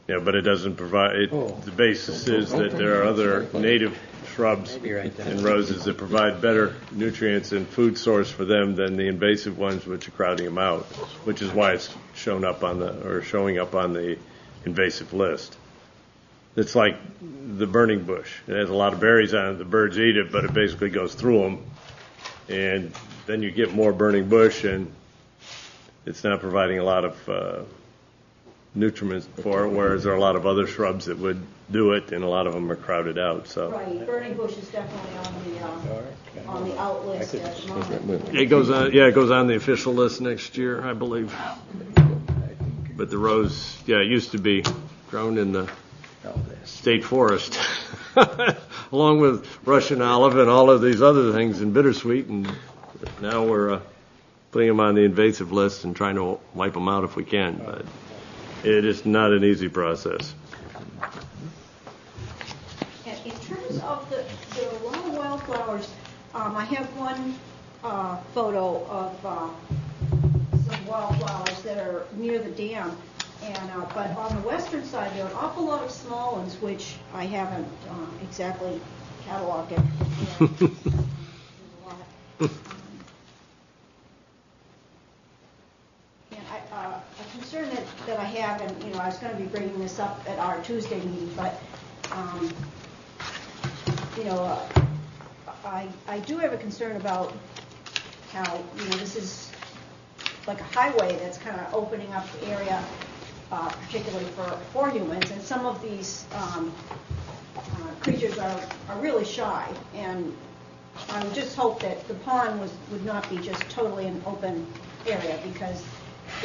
Yeah, but it doesn't provide, the basis is that there are other native shrubs and roses that provide better nutrients and food source for them than the invasive ones, which are crowding them out, which is why it's showing up on the invasive list. It's like the burning bush. It has a lot of berries on it. The birds eat it, but it basically goes through them. And then you get more burning bush, and it's not providing a lot of nutrients for it, whereas there are a lot of other shrubs that would do it, and a lot of them are crowded out. So Right, burning bush is definitely on the out list at the moment. it goes on. Yeah, it goes on the official list next year, I believe. But the rose, it used to be grown in the state forest, along with Russian olive and all of these other things, and bittersweet. And now we're putting them on the invasive list and trying to wipe them out if we can. But it is not an easy process. And in terms of the long wildflowers, I have one photo of some wildflowers that are near the dam. And but on the western side, there are an awful lot of small ones, which I haven't exactly cataloged. And a concern that I have, and I was going to be bringing this up at our Tuesday meeting, but I do have a concern about how this is like a highway that's kind of opening up the area. Particularly for humans, and some of these creatures are really shy, and I would just hope that the pond would not be just totally an open area, because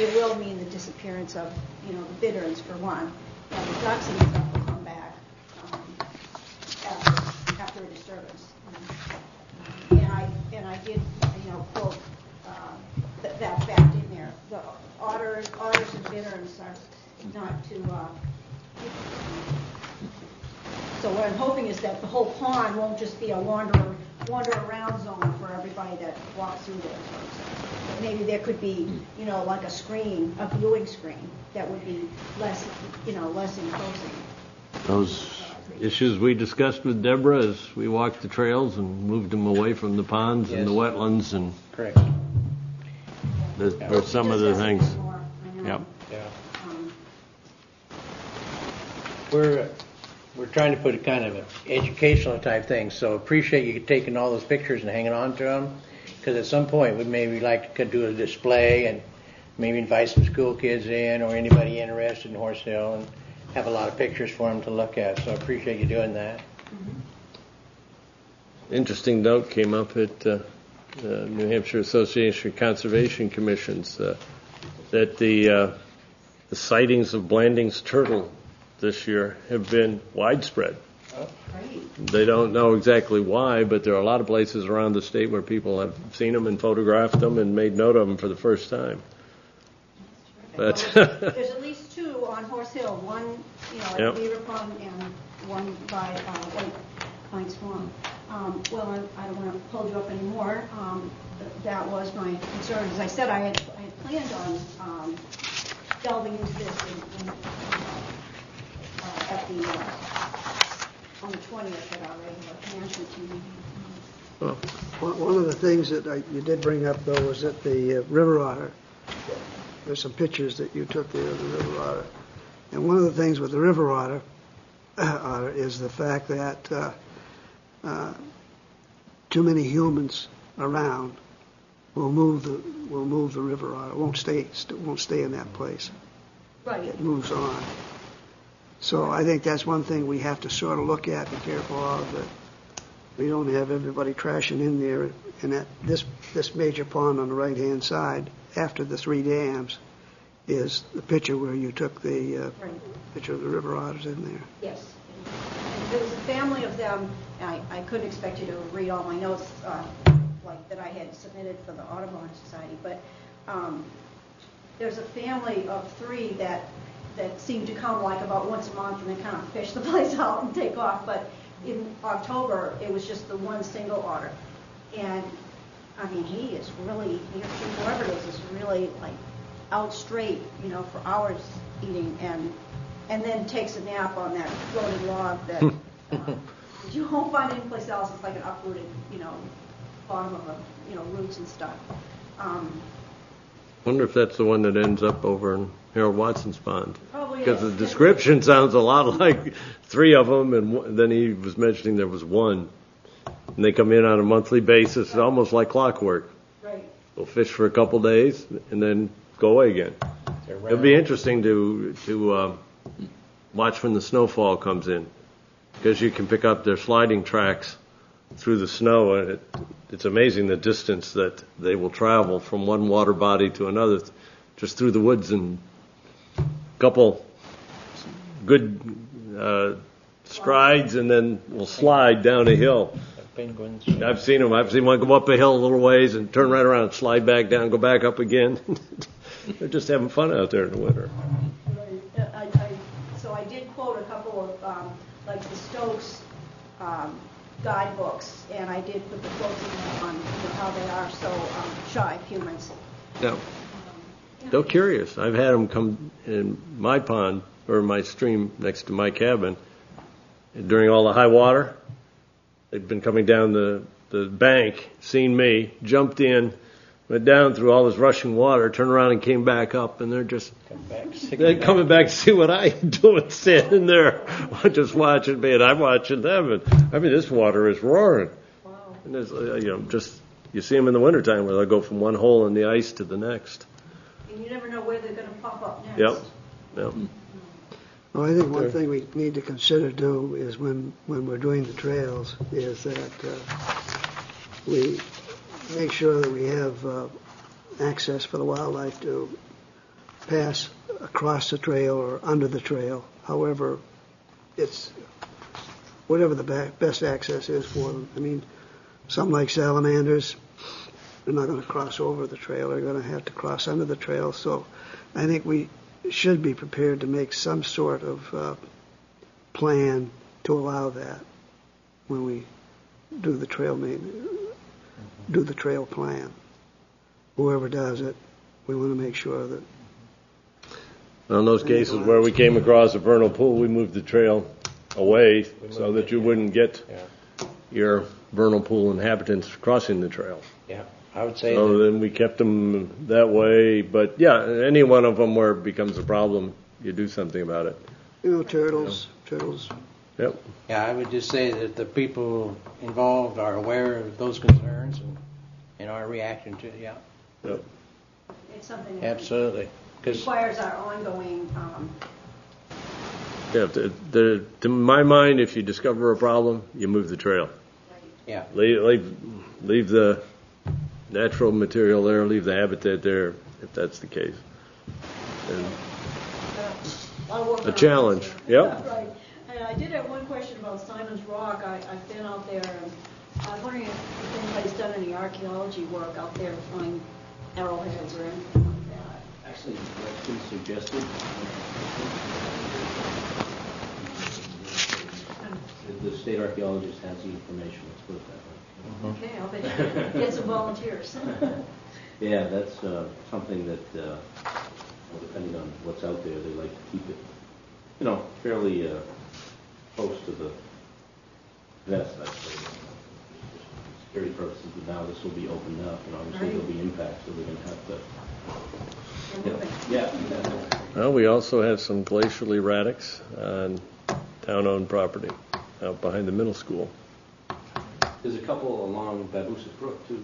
it will mean the disappearance of the bitterns for one, and the ducks and stuff will come back after a disturbance. And I did quote that fact in there. The otters and bitterns are not to. So what I'm hoping is that the whole pond won't just be a wander around zone for everybody that walks through there. But maybe there could be, like a screen, a viewing screen that would be less enclosing. Those issues we discussed with Deborah as we walked the trails and moved them away from the ponds and the wetlands and. Correct. There's some of the things. Yep. Yeah. We're trying to put a kind of an educational type thing, so appreciate you taking all those pictures and hanging on to them, because at some point we'd maybe like to do a display and maybe invite some school kids in or anybody interested in Horse Hill and have a lot of pictures for them to look at, so I appreciate you doing that. Interesting note came up at New Hampshire Association of Conservation Commissions that the sightings of Blanding's turtle this year have been widespread. Oh, great. They don't know exactly why, but there are a lot of places around the state where people have seen them and photographed them and made note of them for the first time. But there's at least two on Horse Hill, one at Beaver Pond and one by White Pine Swamp. Well, I don't want to hold you up anymore. That was my concern. As I said, I had planned on delving into this on the 20th at our regular management meeting. One of the things that you did bring up, though, was that the river otter. There's some pictures that you took there of the river otter. And one of the things with the river otter is the fact that too many humans around will move the river otter. It won't stay in that place. Right. It moves on. So I think that's one thing we have to sort of look at and be careful of, that we don't have everybody trashing in there. And that this major pond on the right-hand side, after the 3 dams, is the picture where you took the Right. picture of the river otters in there. Yes. And there was a family of them, and I couldn't expect you to read all my notes like that I had submitted for the Audubon Society, but there's a family of 3 that seemed to come like about once a month and then kind of fish the place out and take off. But in October, it was just the one single otter. And I mean, he is really, whoever it is really like out straight, for hours eating and then takes a nap on that floating log that you won't find anyplace else. It's like an uprooted, bottom of roots and stuff. Wonder if that's the one that ends up over in Harold Watson's pond. Probably Because is. the description sounds a lot like 3 of them, and then he was mentioning there was 1. And they come in on a monthly basis, almost like clockwork. Right. They'll fish for a couple days and then go away again. It'll be interesting to watch when the snowfall comes in, because you can pick up their sliding tracks through the snow, and it's amazing the distance that they will travel from one water body to another, just through the woods, and a couple good strides, and then will slide down a hill. Penguins. I've seen them. I've seen one go up a hill a little ways and turn right around, slide back down, go back up again. They're just having fun out there in the winter. So I did quote a couple of, like the Stokes guidebooks, and I did put the quotes in there on how they are so shy of humans. Yeah. They're curious. I've had them come in my pond or my stream next to my cabin during all the high water. They've been coming down the bank, seen me, jumped in, went down through all this rushing water, turned around and came back up, and they're just coming back to see what I'm doing, standing there, just watching me, and I'm watching them. And I mean, this water is roaring. Wow. And there's, just you see them in the wintertime where they'll go from one hole in the ice to the next. And you never know where they're going to pop up next. Yep. Well, I think one thing we need to consider too is when we're doing the trails is that we make sure that we have access for the wildlife to pass across the trail or under the trail. However, it's whatever the best access is for them. I mean, some like salamanders, they're not going to cross over the trail. They're going to have to cross under the trail. So I think we should be prepared to make some sort of plan to allow that when we do the trail plan. Whoever does it, we want to make sure that. Well, in those cases where we came across a vernal pool, we moved the trail away so that you wouldn't get your vernal pool inhabitants crossing the trail. Yeah, I would say So then we kept them that way. But yeah, any one of them where it becomes a problem, you do something about it. Turtles. Yep. Yeah, I would just say that the people involved are aware of those concerns and our reaction to it. Yeah. Yep. It's something that Absolutely. requires our ongoing. Yeah. To my mind, if you discover a problem, you move the trail. Yeah. Leave the natural material there. Leave the habitat there, if that's the case. And a challenge. Yep. Right. And I did have one question about Simon's Rock. I've been out there, and I was wondering if anybody's done any archaeology work out there to find arrowheads or anything like that. Actually, that's been suggested. The state archaeologist has the information, let's put it that way. Okay, I'll bet you get some volunteers. Yeah, that's something that, depending on what's out there, they like to keep it, fairly close to the vest, I'd say. Security purposes, but now this will be opened up, and obviously there'll be impacts, so we're going to have to. Yeah. Well, we also have some glacial erratics on town-owned property out behind the middle school. There's a couple along Babusus Brook, too,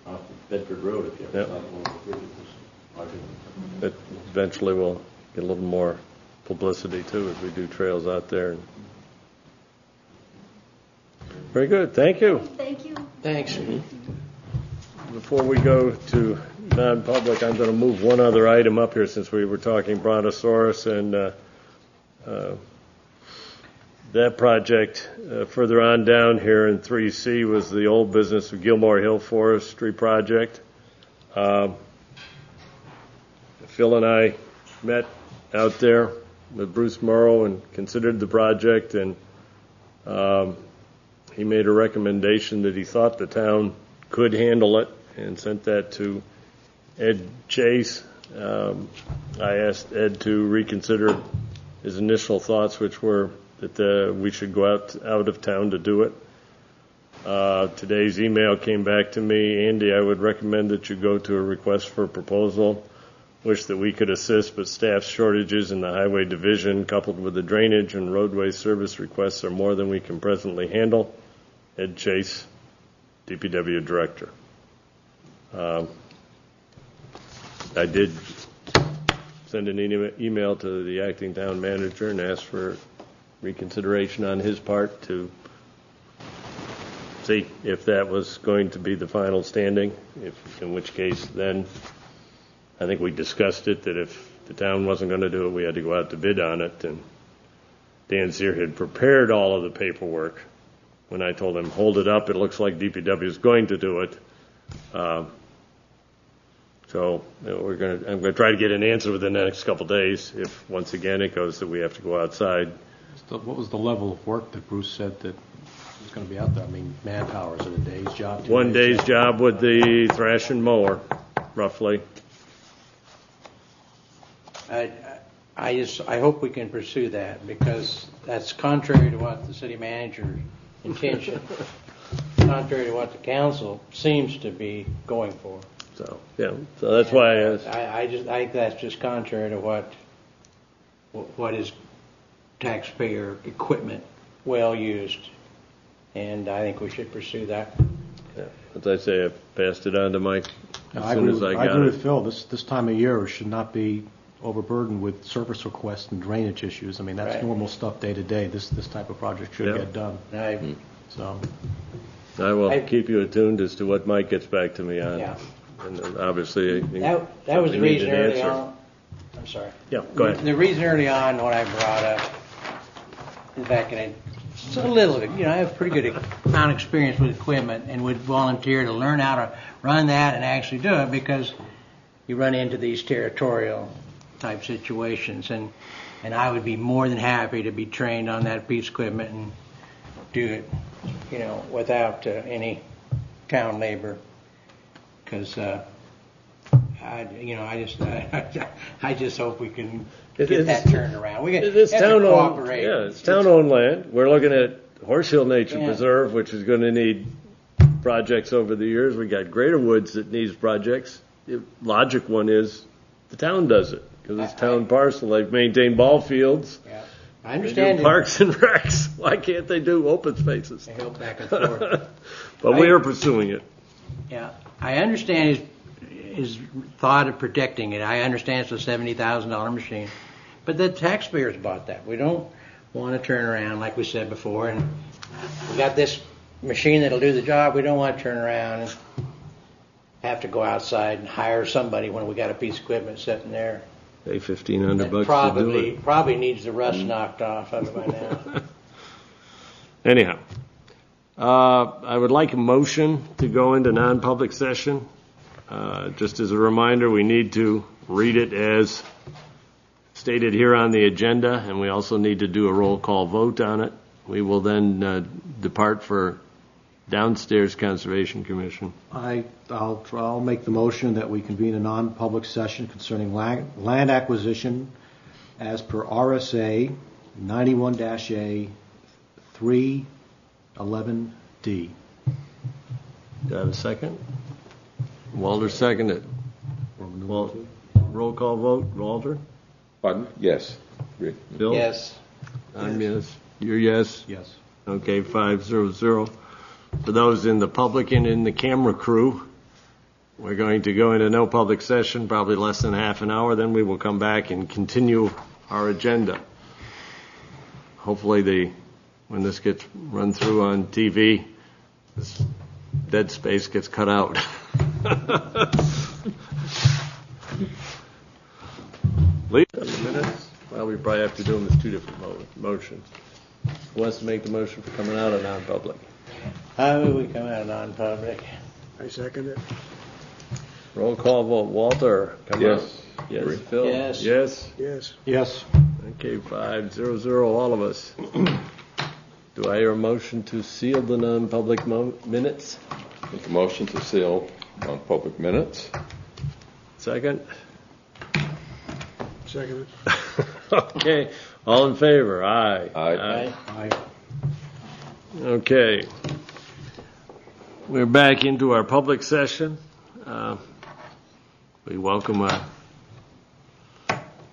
off Bedford Road, if you ever saw one of the bridges. But eventually we'll get a little more publicity, too, as we do trails out there. Very good. Thank you. Thank you. Thanks. Before we go to non-public, I'm going to move one other item up here since we were talking Brontosaurus and that project further on down here in 3C was the old business of Gilmore Hill Forestry project. Phil and I met out there with Bruce Morrow and considered the project, and he made a recommendation that he thought the town could handle it and sent that to Ed Chase. I asked Ed to reconsider his initial thoughts, which were that we should go out of town to do it. Today's email came back to me, Andy, I would recommend that you go to a request for a proposal. Wish that we could assist, but staff shortages in the highway division coupled with the drainage and roadway service requests are more than we can presently handle. Ed Chase, DPW Director. I did send an email to the acting town manager and ask for reconsideration on his part to see if that was going to be the final standing, in which case then I think we discussed it, that if the town wasn't going to do it, we had to go out to bid on it. And Dan Zier had prepared all of the paperwork. When I told him, hold it up, it looks like DPW is going to do it. So I'm going to try to get an answer within the next couple of days. If once again it goes that we have to go outside. What was the level of work that Bruce said that was going to be out there? I mean, manpower, is it a day's job? 1 day's job with the thrash and mower, roughly. I hope we can pursue that, because that's contrary to what the city manager's intention, contrary to what the council seems to be going for. So that's why I asked. I think that's just contrary to what is taxpayer equipment well used, and I think we should pursue that. Yeah. As I say, I passed it on to Mike as soon as I got it. I agree with Phil. This time of year should not be overburdened with service requests and drainage issues. I mean, that's normal stuff day to day. This type of project should get done. So I will keep you attuned as to what Mike gets back to me on. Yeah. And obviously, that was the reason early on. I'm sorry. Yeah, go ahead. The reason early on what I brought up is back in a little, I have pretty good amount of experience with equipment and would volunteer to learn how to run that and actually do it, because you run into these territorial type situations, and I would be more than happy to be trained on that piece of equipment and do it, without any town labor, because I just hope we can get that turned around. We have to cooperate. It's town-owned land. We're looking at Horse Hill Nature Preserve, which is going to need projects over the years. We got Greater Woods that needs projects. The logic one is the town does it, because it's town parcel. They've maintained ball fields. Yeah, I understand. They do parks and recs. Why can't they do open spaces? They help back and forth. But we are pursuing it. Yeah, I understand his thought of protecting it. I understand it's a $70,000 machine, but the taxpayers bought that. We don't want to turn around, like we said before, and we got this machine that'll do the job. We don't want to turn around and have to go outside and hire somebody when we got a piece of equipment sitting there. Pay $1,500 to do it. Probably needs the rust knocked off of it by now. Anyhow, I would like a motion to go into non-public session. Just as a reminder, we need to read it as stated here on the agenda, and we also need to do a roll call vote on it. We will then depart for downstairs Conservation Commission. I'll make the motion that we convene a non-public session concerning land acquisition as per RSA 91-A 311D. Do I have a second? Walter seconded. Roll call vote. Walter? Pardon? Yes. Rick? Bill? Yes. I'm yes. You're yes? Yes. Okay, 5-0-0. For those in the public and in the camera crew, we're going to go into no public session, probably less than half an hour. Then we will come back and continue our agenda. Hopefully when this gets run through on TV, this dead space gets cut out. Leave the minutes? Well, we probably have to do them as two different motions. Who wants to make the motion for coming out of non-public? How do we come out of non-public? I second it. Roll call vote. Walter? Come Yes. out. Yes. Phil? Yes. Yes? Yes. Yes. Okay, 5-0-0, all of us. Do I hear a motion to seal the non-public minutes? Make a motion to seal non-public minutes. Second? Second it. Okay, all in favor? Aye. Aye. Aye. Okay. We're back into our public session. We welcome our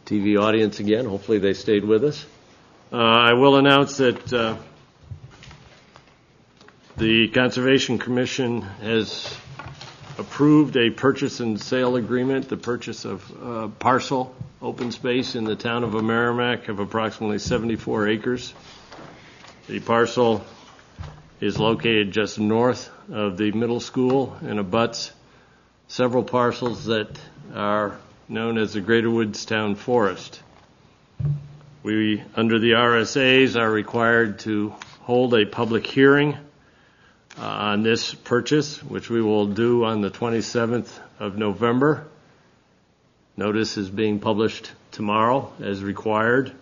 TV audience again. Hopefully they stayed with us. I will announce that the Conservation Commission has approved a purchase and sale agreement, the purchase of parcel open space in the town of Merrimack of approximately 74 acres. The parcel is located just north of the middle school and abuts several parcels that are known as the Greater Woodstown Forest. We, under the RSAs, are required to hold a public hearing on this purchase, which we will do on the 27th of November. Notice is being published tomorrow as required.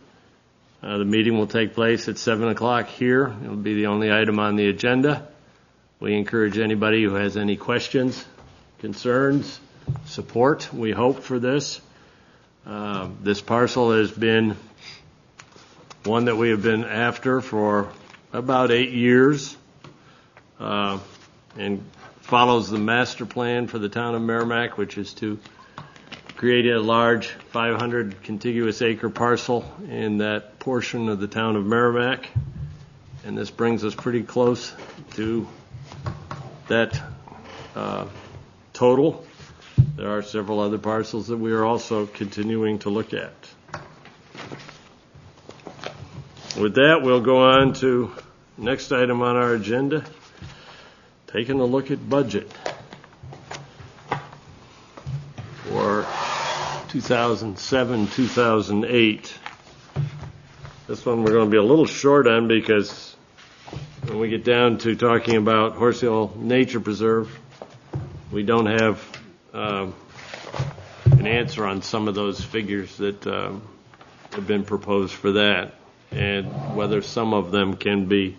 The meeting will take place at 7 o'clock here. It will be the only item on the agenda. We encourage anybody who has any questions, concerns, support, we hope, for this. This parcel has been one that we have been after for about 8 years. And follows the master plan for the town of Merrimack, which is to create a large 500 contiguous acre parcel in that portion of the town of Merrimack. And this brings us pretty close to that total. There are several other parcels that we are also continuing to look at. With that, we'll go on to next item on our agenda. Taking a look at budget for 2007-2008. This one we're going to be a little short on because when we get down to talking about Horse Hill Nature Preserve, we don't have an answer on some of those figures that have been proposed for that, and whether some of them can be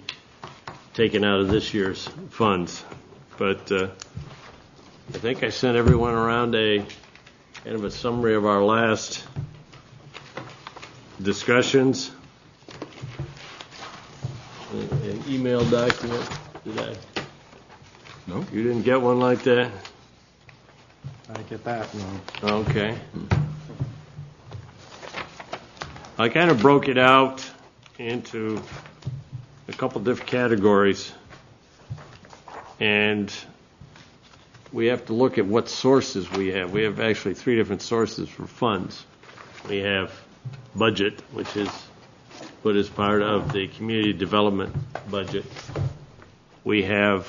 taken out of this year's funds. But I think I sent everyone around a kind of a summary of our last discussions. An email document. Did I? No. You didn't get one like that? I get that. No. Okay. I kind of broke it out into a couple different categories, and we have to look at what sources we have. We have actually 3 different sources for funds. We have budget, which is put as part of the community development budget. We have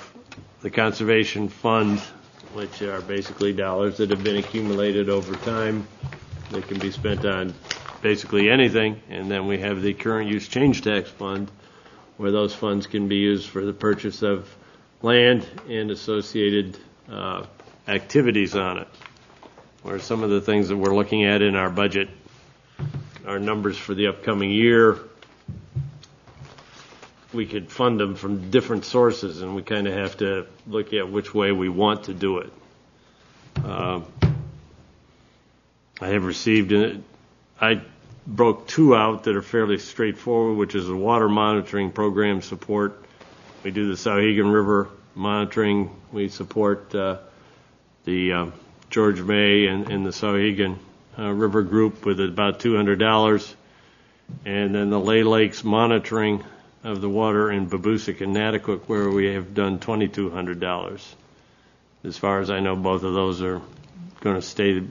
the conservation fund, which are basically dollars that have been accumulated over time that can be spent on basically anything. And then we have the current use change tax fund, where those funds can be used for the purchase of land and associated activities on it. Where some of the things that we're looking at in our budget are numbers for the upcoming year. We could fund them from different sources, and we kind of have to look at which way we want to do it. I have received I broke 2 out that are fairly straightforward, which is the water monitoring program support. We do the Souhegan River monitoring. We support the George May and the Souhegan River group with about $200. And then the Lay Lakes monitoring of the water in Babusick and Natticook, where we have done $2,200. As far as I know, both of those are going to stay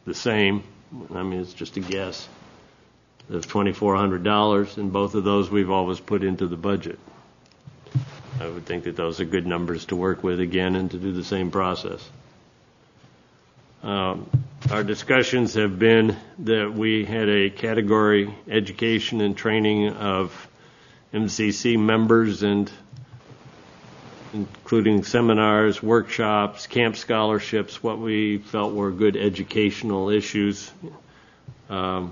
the same. I mean, it's just a guess. There's $2,400, and both of those we've always put into the budget. I would think that those are good numbers to work with again and to do the same process. Our discussions have been that we had a category education and training of MCC members, and including seminars, workshops, camp scholarships, what we felt were good educational issues. And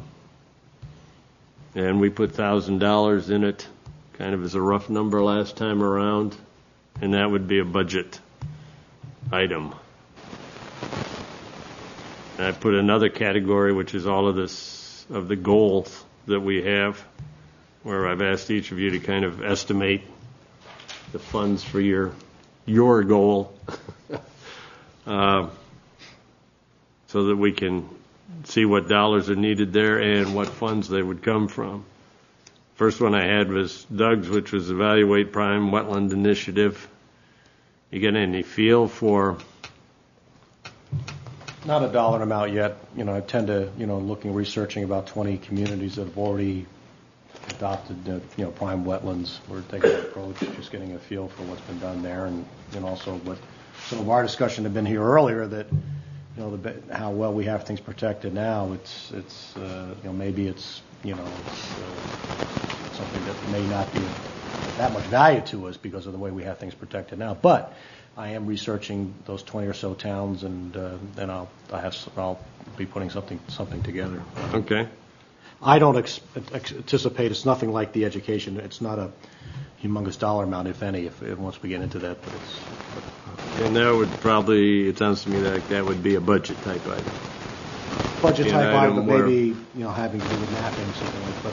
we put $1,000 in it, kind of as a rough number last time around, and that would be a budget item. And I put another category, which is all of this, of the goals that we have, where I've asked each of you to kind of estimate the funds for your goal, so that we can see what dollars are needed there and what funds they would come from. First one I had was Doug's, which was Evaluate Prime Wetland Initiative. You get any feel for? Not a dollar amount yet. I tend to, researching about 20 communities that have already adopted, prime wetlands. We're taking an approach, just getting a feel for what's been done there, and also what some of our discussion had been here earlier that, how well we have things protected now. It's maybe it's something that may not be that much value to us because of the way we have things protected now. But I am researching those 20 or so towns, and then I'll be putting something together. Okay. I don't anticipate it's nothing like the education. It's not a humongous dollar amount, if any, once we get into that. And that would probably, it sounds to me like that would be a budget type item. Budget type item, but maybe having to do with mapping something like that.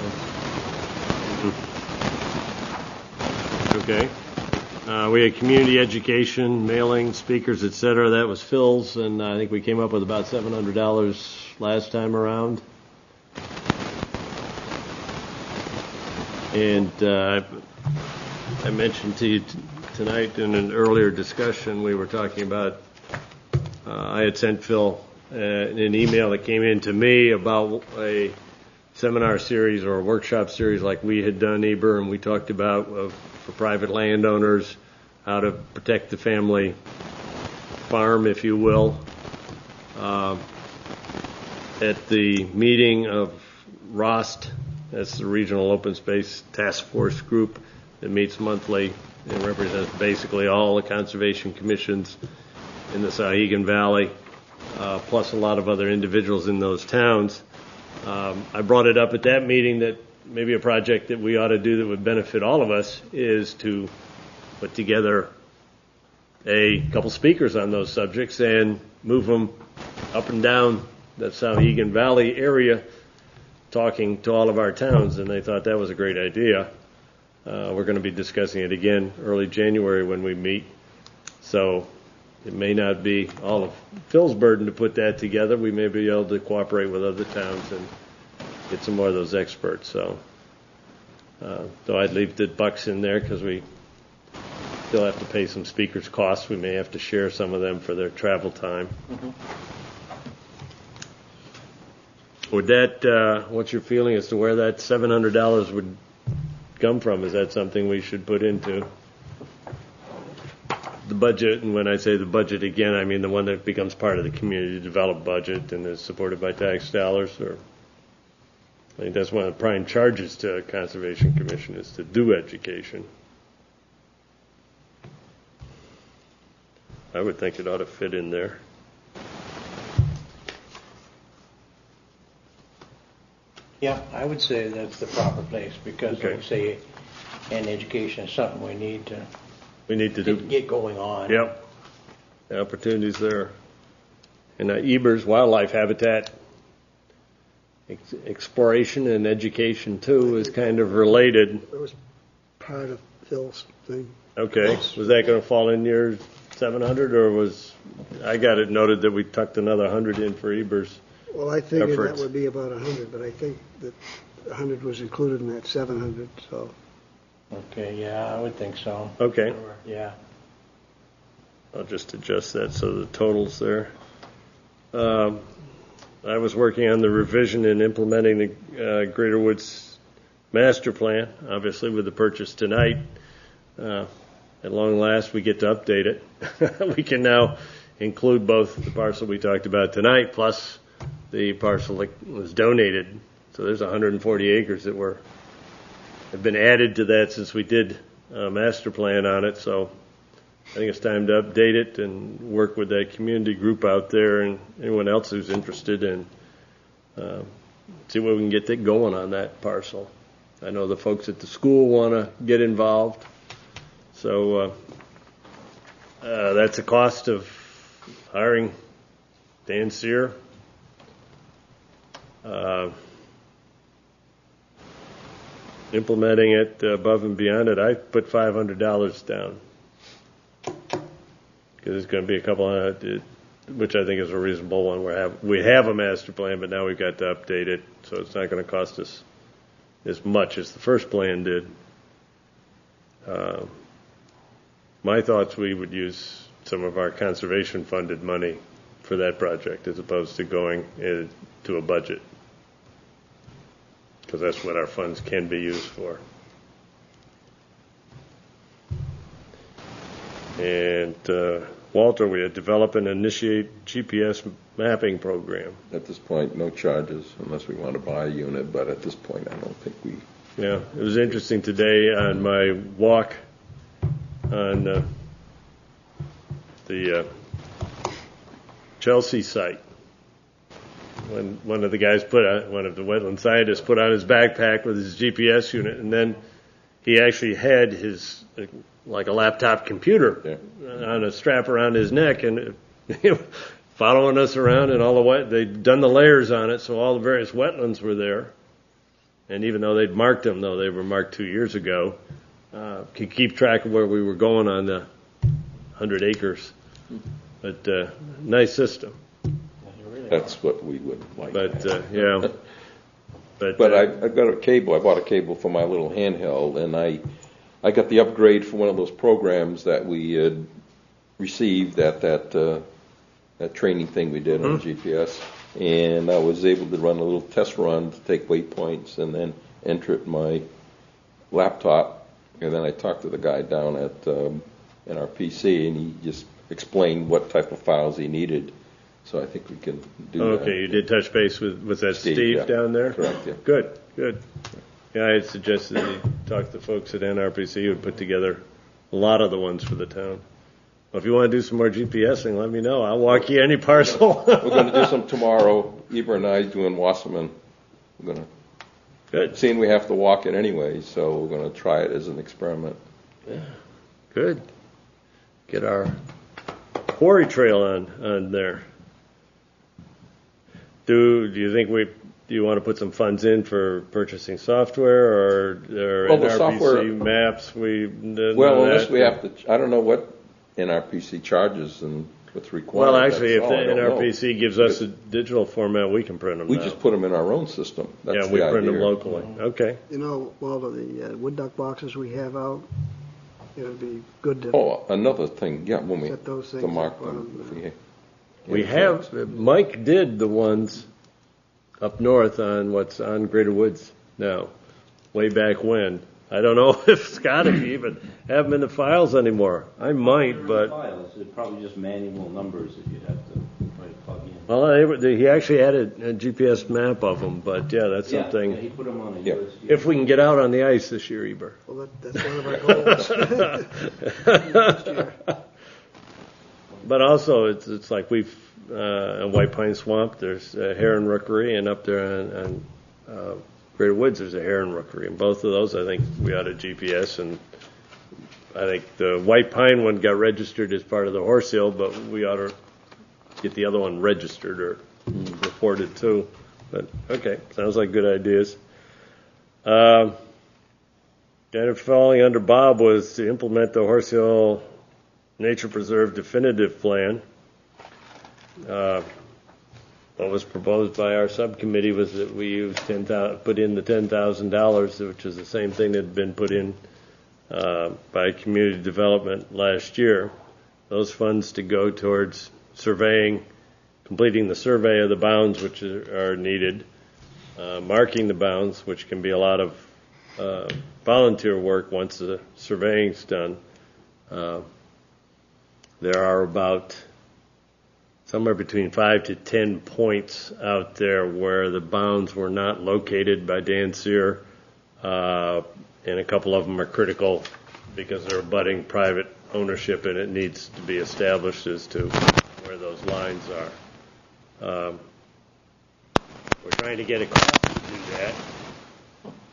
Okay. We had community education, mailing, speakers, etc. That was Phil's, and I think we came up with about $700 last time around. And I mentioned to you tonight in an earlier discussion, we were talking about, I had sent Phil an email that came in to me about a seminar series or a workshop series like we had done, Eber, and we talked about for private landowners, how to protect the family farm, if you will. At the meeting of ROST, that's the Regional Open Space Task Force group that meets monthly and represents basically all the conservation commissions in the Sauhegan Valley, plus a lot of other individuals in those towns. I brought it up at that meeting that maybe a project that we ought to do that would benefit all of us is to put together a couple speakers on those subjects and move them up and down the Sauhegan Valley area, talking to all of our towns, and they thought that was a great idea. We're going to be discussing it again early January when we meet, so it may not be all of Phil's burden to put that together. We may be able to cooperate with other towns and get some more of those experts. So, though I'd leave the bucks in there because we still have to pay some speakers' costs. We may have to share some of them for their travel time. Mm-hmm. Would that, what's your feeling as to where that $700 would come from? Is that something we should put into the budget? And when I say the budget, again, I mean the one that becomes part of the community developed budget and is supported by tax dollars. Or I think that's one of the prime charges to a Conservation Commission is to do education. I would think it ought to fit in there. Yeah, I would say that's the proper place because, Okay. like you say, and education is something we need to do. get going on. Yep. The opportunities there. And Eber's wildlife habitat exploration and education, too, is kind of related. It was part of Phil's thing. Okay. Was that going to fall in your 700, or was I got it noted that we tucked another 100 in for Eber's? Well, I figured efforts. that would be about 100, but I think that 100 was included in that 700, so. Okay, yeah, I would think so. Okay. Yeah. I'll just adjust that so the total's there. I was working on the revision and implementing the Greater Woods Master Plan, obviously with the purchase tonight. at long last, we get to update it. We can now include both the parcel we talked about tonight plus the parcel that was donated. So there's 140 acres that have been added to that since we did a master plan on it. So I think it's time to update it and work with that community group out there and anyone else who's interested and see what we can get that going on that parcel. I know the folks at the school want to get involved. So that's a cost of hiring Dan Sear. Implementing it above and beyond it, I put $500 down because it's going to be a couple hundred, which I think is a reasonable one. We have a master plan, but now we've got to update it, so it's not going to cost us as much as the first plan did. My thoughts, we would use some of our conservation funded money for that project as opposed to going to a budget, because that's what our funds can be used for. And Walter, we had develop and initiate GPS mapping program. At this point, no charges unless we want to buy a unit, but at this point, I don't think we... Yeah, it was interesting today on my walk on the Chelsea site. When one of the guys one of the wetland scientists put on his backpack with his GPS unit, and then he actually had his, like a laptop computer on a strap around his neck, and following us around, and they'd done the layers on it, so all the various wetlands were there. And even though they'd marked them, though they were marked 2 years ago, could keep track of where we were going on the 100 acres. But nice system. That's what we would like. But yeah. But I've got a cable. I bought a cable for my little handheld, and I got the upgrade for one of those programs that we had received at that training thing we did on GPS, and I was able to run a little test run to take waypoints and then enter it in my laptop, and then I talked to the guy down at NRPC, and he just explained what type of files he needed. So I think we can do that. Okay, you did touch base with that Steve yeah. down there? Correct, yeah. Good. Yeah, I had suggested that you talk to the folks at NRPC who would put together a lot of the ones for the town. Well, if you want to do some more GPSing, let me know. I'll walk you any parcel. We're going to do some tomorrow. Eber and I doing Wasserman. We're going to. Good. Seeing we have to walk it anyway, so we're going to try it as an experiment. Yeah. Good. Get our quarry trail on there. Do you think do you want to put some funds in for purchasing software or NRPC software, maps? Unless we have to, I don't know what NRPC charges and what's required. Well, actually, if the NRPC gives us a digital format, we can print them. We just put them in our own system. That's we print them locally. Okay. You know, Walter, the wood duck boxes we have out, it would be good to another thing, when we set those things to mark up them. We have, Mike did the ones up north on what's on Greater Woods now, way back when. I don't know if Scott, if you even have them in the files anymore. I might, but... Files. It's probably just manual numbers that you'd have to try to plug in. Well, he actually added a GPS map of them, but yeah, that's something... Yeah, he put them on a list. If we can get out on the ice this year, Eber. Well, that's one of our goals. But also, it's like we've in White Pine Swamp. There's a heron rookery, and up there on Greater Woods, there's a heron rookery. And both of those, I think we ought to GPS. And I think the White Pine one got registered as part of the Horse Hill, but we ought to get the other one registered or reported too. But okay, sounds like good ideas. Kind of falling under Bob was to implement the Horse Hill Nature Preserve Definitive Plan. What was proposed by our subcommittee was that we put in the $10,000, which is the same thing that had been put in by community development last year. Those funds to go towards surveying, completing the survey of the bounds which are needed, marking the bounds, which can be a lot of volunteer work once the surveying's done. There are about somewhere between 5 to 10 points out there where the bounds were not located by Dan Sear, and a couple of them are critical because they're abutting private ownership, and it needs to be established as to where those lines are. We're trying to get a cost to do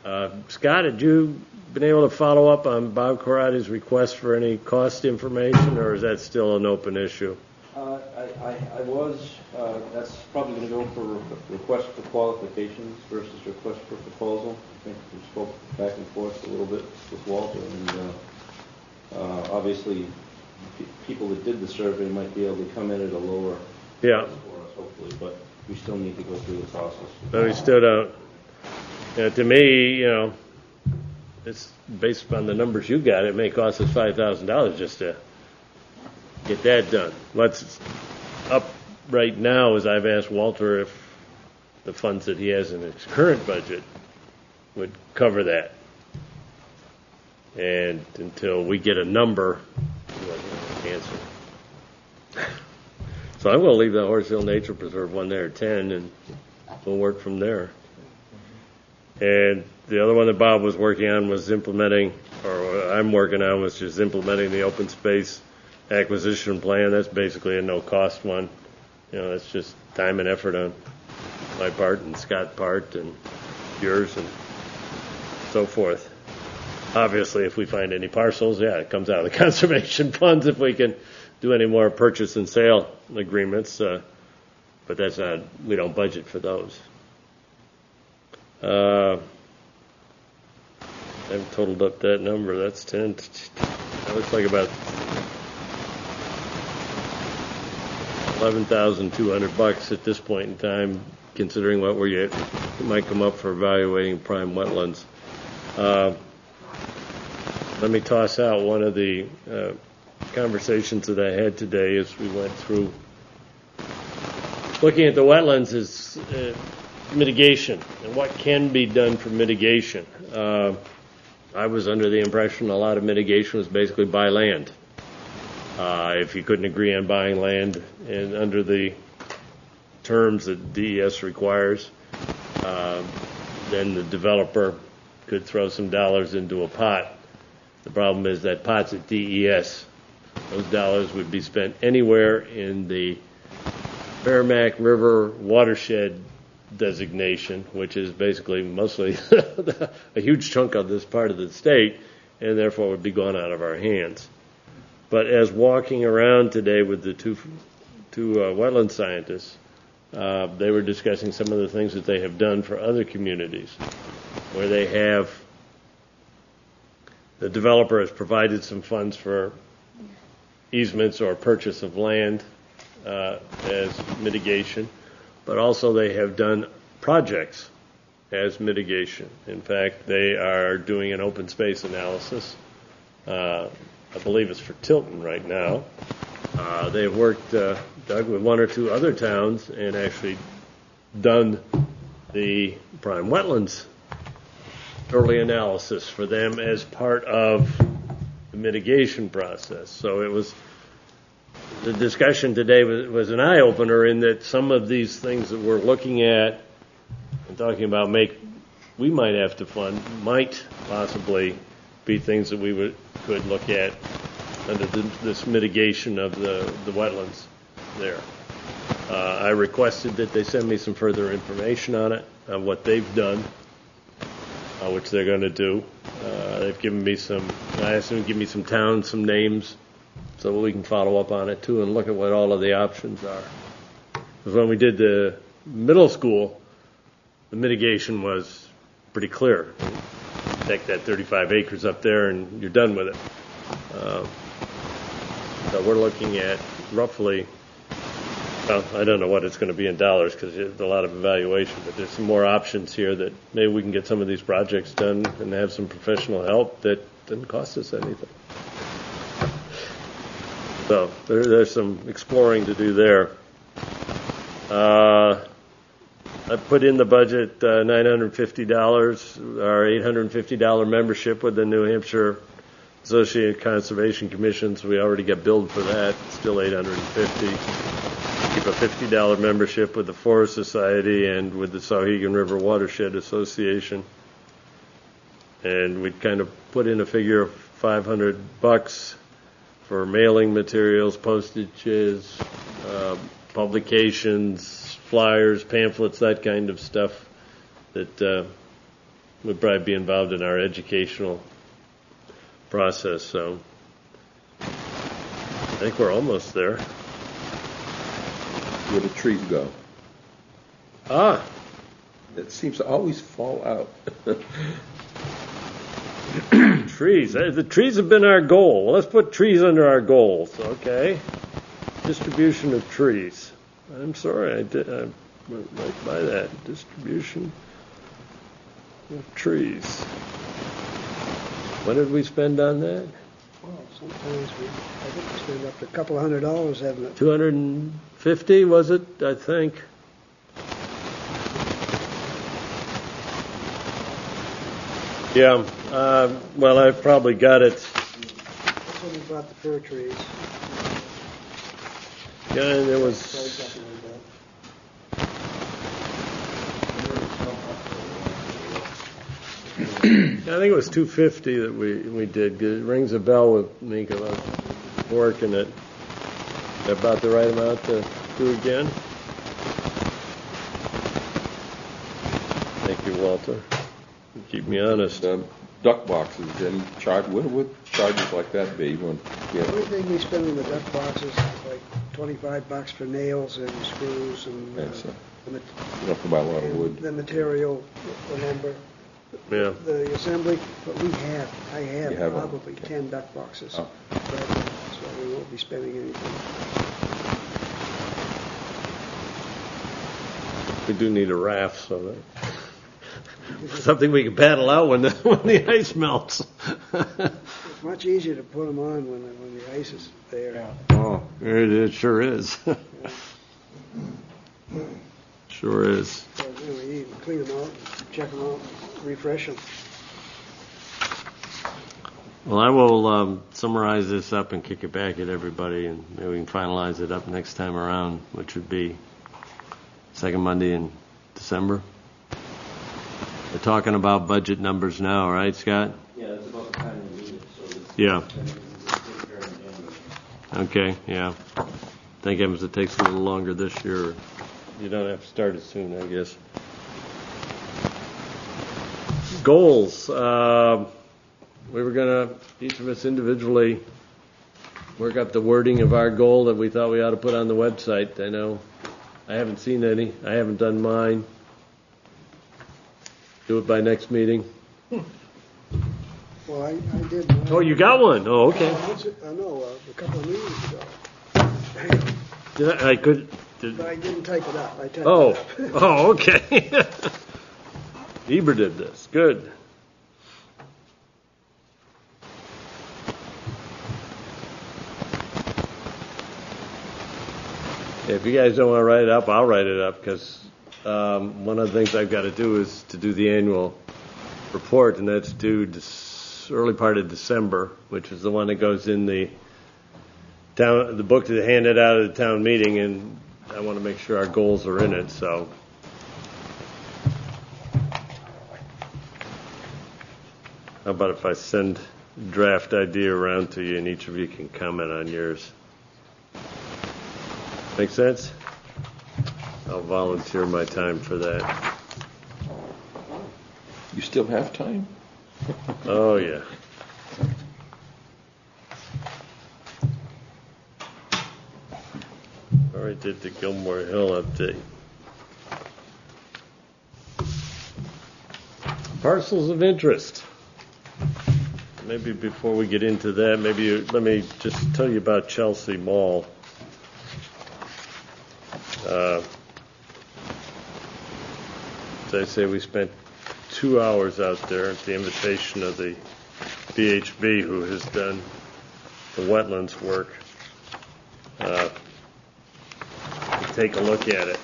that. Scott, had you been able to follow up on Bob Corradi's request for any cost information, or is that still an open issue? I was, that's probably going to go for request for qualifications versus request for proposal. I think we spoke back and forth a little bit with Walter, and obviously people that did the survey might be able to come in at a lower cost for us, hopefully, but we still need to go through the process. But we still don't. To me, it's based upon the numbers you got. It may cost us $5,000 just to get that done. What's up right now is I've asked Walter if the funds that he has in his current budget would cover that. And until we get a number, he wasn't going to answer. So I'm going to leave the Horse Hill Nature Preserve one there at 10, and we'll work from there. And the other one that Bob was working on was implementing, or I'm working on, was just implementing the open space acquisition plan. That's basically a no-cost one. That's just time and effort on my part and Scott's part and yours and so forth. Obviously, if we find any parcels, it comes out of the conservation funds if we can do any more purchase and sale agreements. But that's not, we don't budget for those. I haven't totaled up that number. That's 10. That looks like about $11,200 at this point in time, considering what we might come up for evaluating prime wetlands. Let me toss out one of the conversations that I had today as we went through looking at the wetlands is mitigation and what can be done for mitigation. I was under the impression a lot of mitigation was basically buy land. If you couldn't agree on buying land and under the terms that DES requires, then the developer could throw some dollars into a pot. The problem is that pot's at DES. Those dollars would be spent anywhere in the Merrimack River watershed designation, which is basically mostly a huge chunk of this part of the state, and therefore would be gone out of our hands. But as walking around today with the two wetland scientists, they were discussing some of the things that they have done for other communities, where they have, the developer has provided some funds for easements or purchase of land as mitigation, but also they have done projects as mitigation. In fact, they are doing an open space analysis. I believe it's for Tilton right now. They've worked, Doug, with one or two other towns and actually done the prime wetlands early analysis for them as part of the mitigation process. So it was, the discussion today was an eye-opener in that some of these things that we're looking at and talking about we might have to fund might possibly be things that we could look at under this mitigation of the wetlands there. I requested that they send me some further information on it, on what they've done, which they're going to do. They've given me I asked them to give me some towns, some names, so that we can follow up on it too and look at what all of the options are. Because when we did the middle school, the mitigation was pretty clear. Take that 35 acres up there and you're done with it. So we're looking at roughly, well, I don't know what it's going to be in dollars because there's a lot of evaluation, but there's some more options here that maybe we can get some of these projects done and have some professional help that doesn't cost us anything. So there's some exploring to do there. I put in the budget $950, our $850 membership with the New Hampshire Associated Conservation Commissions, we already got billed for that, still $850. Keep a $50 membership with the Forest Society and with the Sauhegan River Watershed Association. And we'd kind of put in a figure of $500 for mailing materials, postages, publications, flyers, pamphlets, that kind of stuff that would probably be involved in our educational process. So I think we're almost there. Where the trees go. It seems to always fall out. Trees. The trees have been our goal. Well, let's put trees under our goals, okay? Distribution of trees. I'm sorry, I went right by that. Distribution of trees. What did we spend on that? Well, sometimes I think we spend up to a couple $100, haven't it? 250 was it? I think. Yeah. Well, I've probably got it. That's when we bought the fir trees. Yeah, and there was. I think it was 250 that we did. It rings a bell with me because I was working it. About the right amount to do again. Thank you, Walter. You keep me honest. Duck boxes, any charge? What would charges like that be? The only thing we spend on the duck boxes is like $25 for nails and screws and you don't have to buy a lot of wood. The material, the lumber. Yeah. The assembly, but I have one. probably 10 duck boxes. Oh. So we won't be spending anything. We do need a raft, so that something we can paddle out when the ice melts. It's much easier to put them on when the ice is there. Yeah. Oh, it sure is. Sure is. So, you can clean them out, check them out, refresh them. Well, I will summarize this up and kick it back at everybody, and maybe we can finalize it up next time around, which would be second Monday in December. We're talking about budget numbers now, right, Scott? Yeah, that's about the time we need it, so it's... Yeah. Okay, yeah. Thank heavens it takes a little longer this year. You don't have to start it soon, I guess. Goals. We were going to, each of us individually, work up the wording of our goal that we thought we ought to put on the website. I know I haven't seen any. I haven't done mine. Do it by next meeting. Well, I did. Oh, you got one? Oh, okay. I know, a couple of meetings ago. Did I could. But I didn't type it up. I typed it Oh, up. oh, okay. Eber did this. Good. If you guys don't want to write it up, I'll write it up because one of the things I've got to do is to do the annual report, and that's due early part of December, which is the one that goes in the book that handed out at the town meeting, and I want to make sure our goals are in it. So, how about if I send a draft idea around to you, and each of you can comment on yours? Make sense? I'll volunteer my time for that. You still have time? Oh, yeah. Already did the Gilmore Hill update. Parcels of interest. Maybe before we get into that, let me just tell you about Chelsea Mall. As I say, we spent 2 hours out there at the invitation of the VHB, who has done the wetlands work. Take a look at it.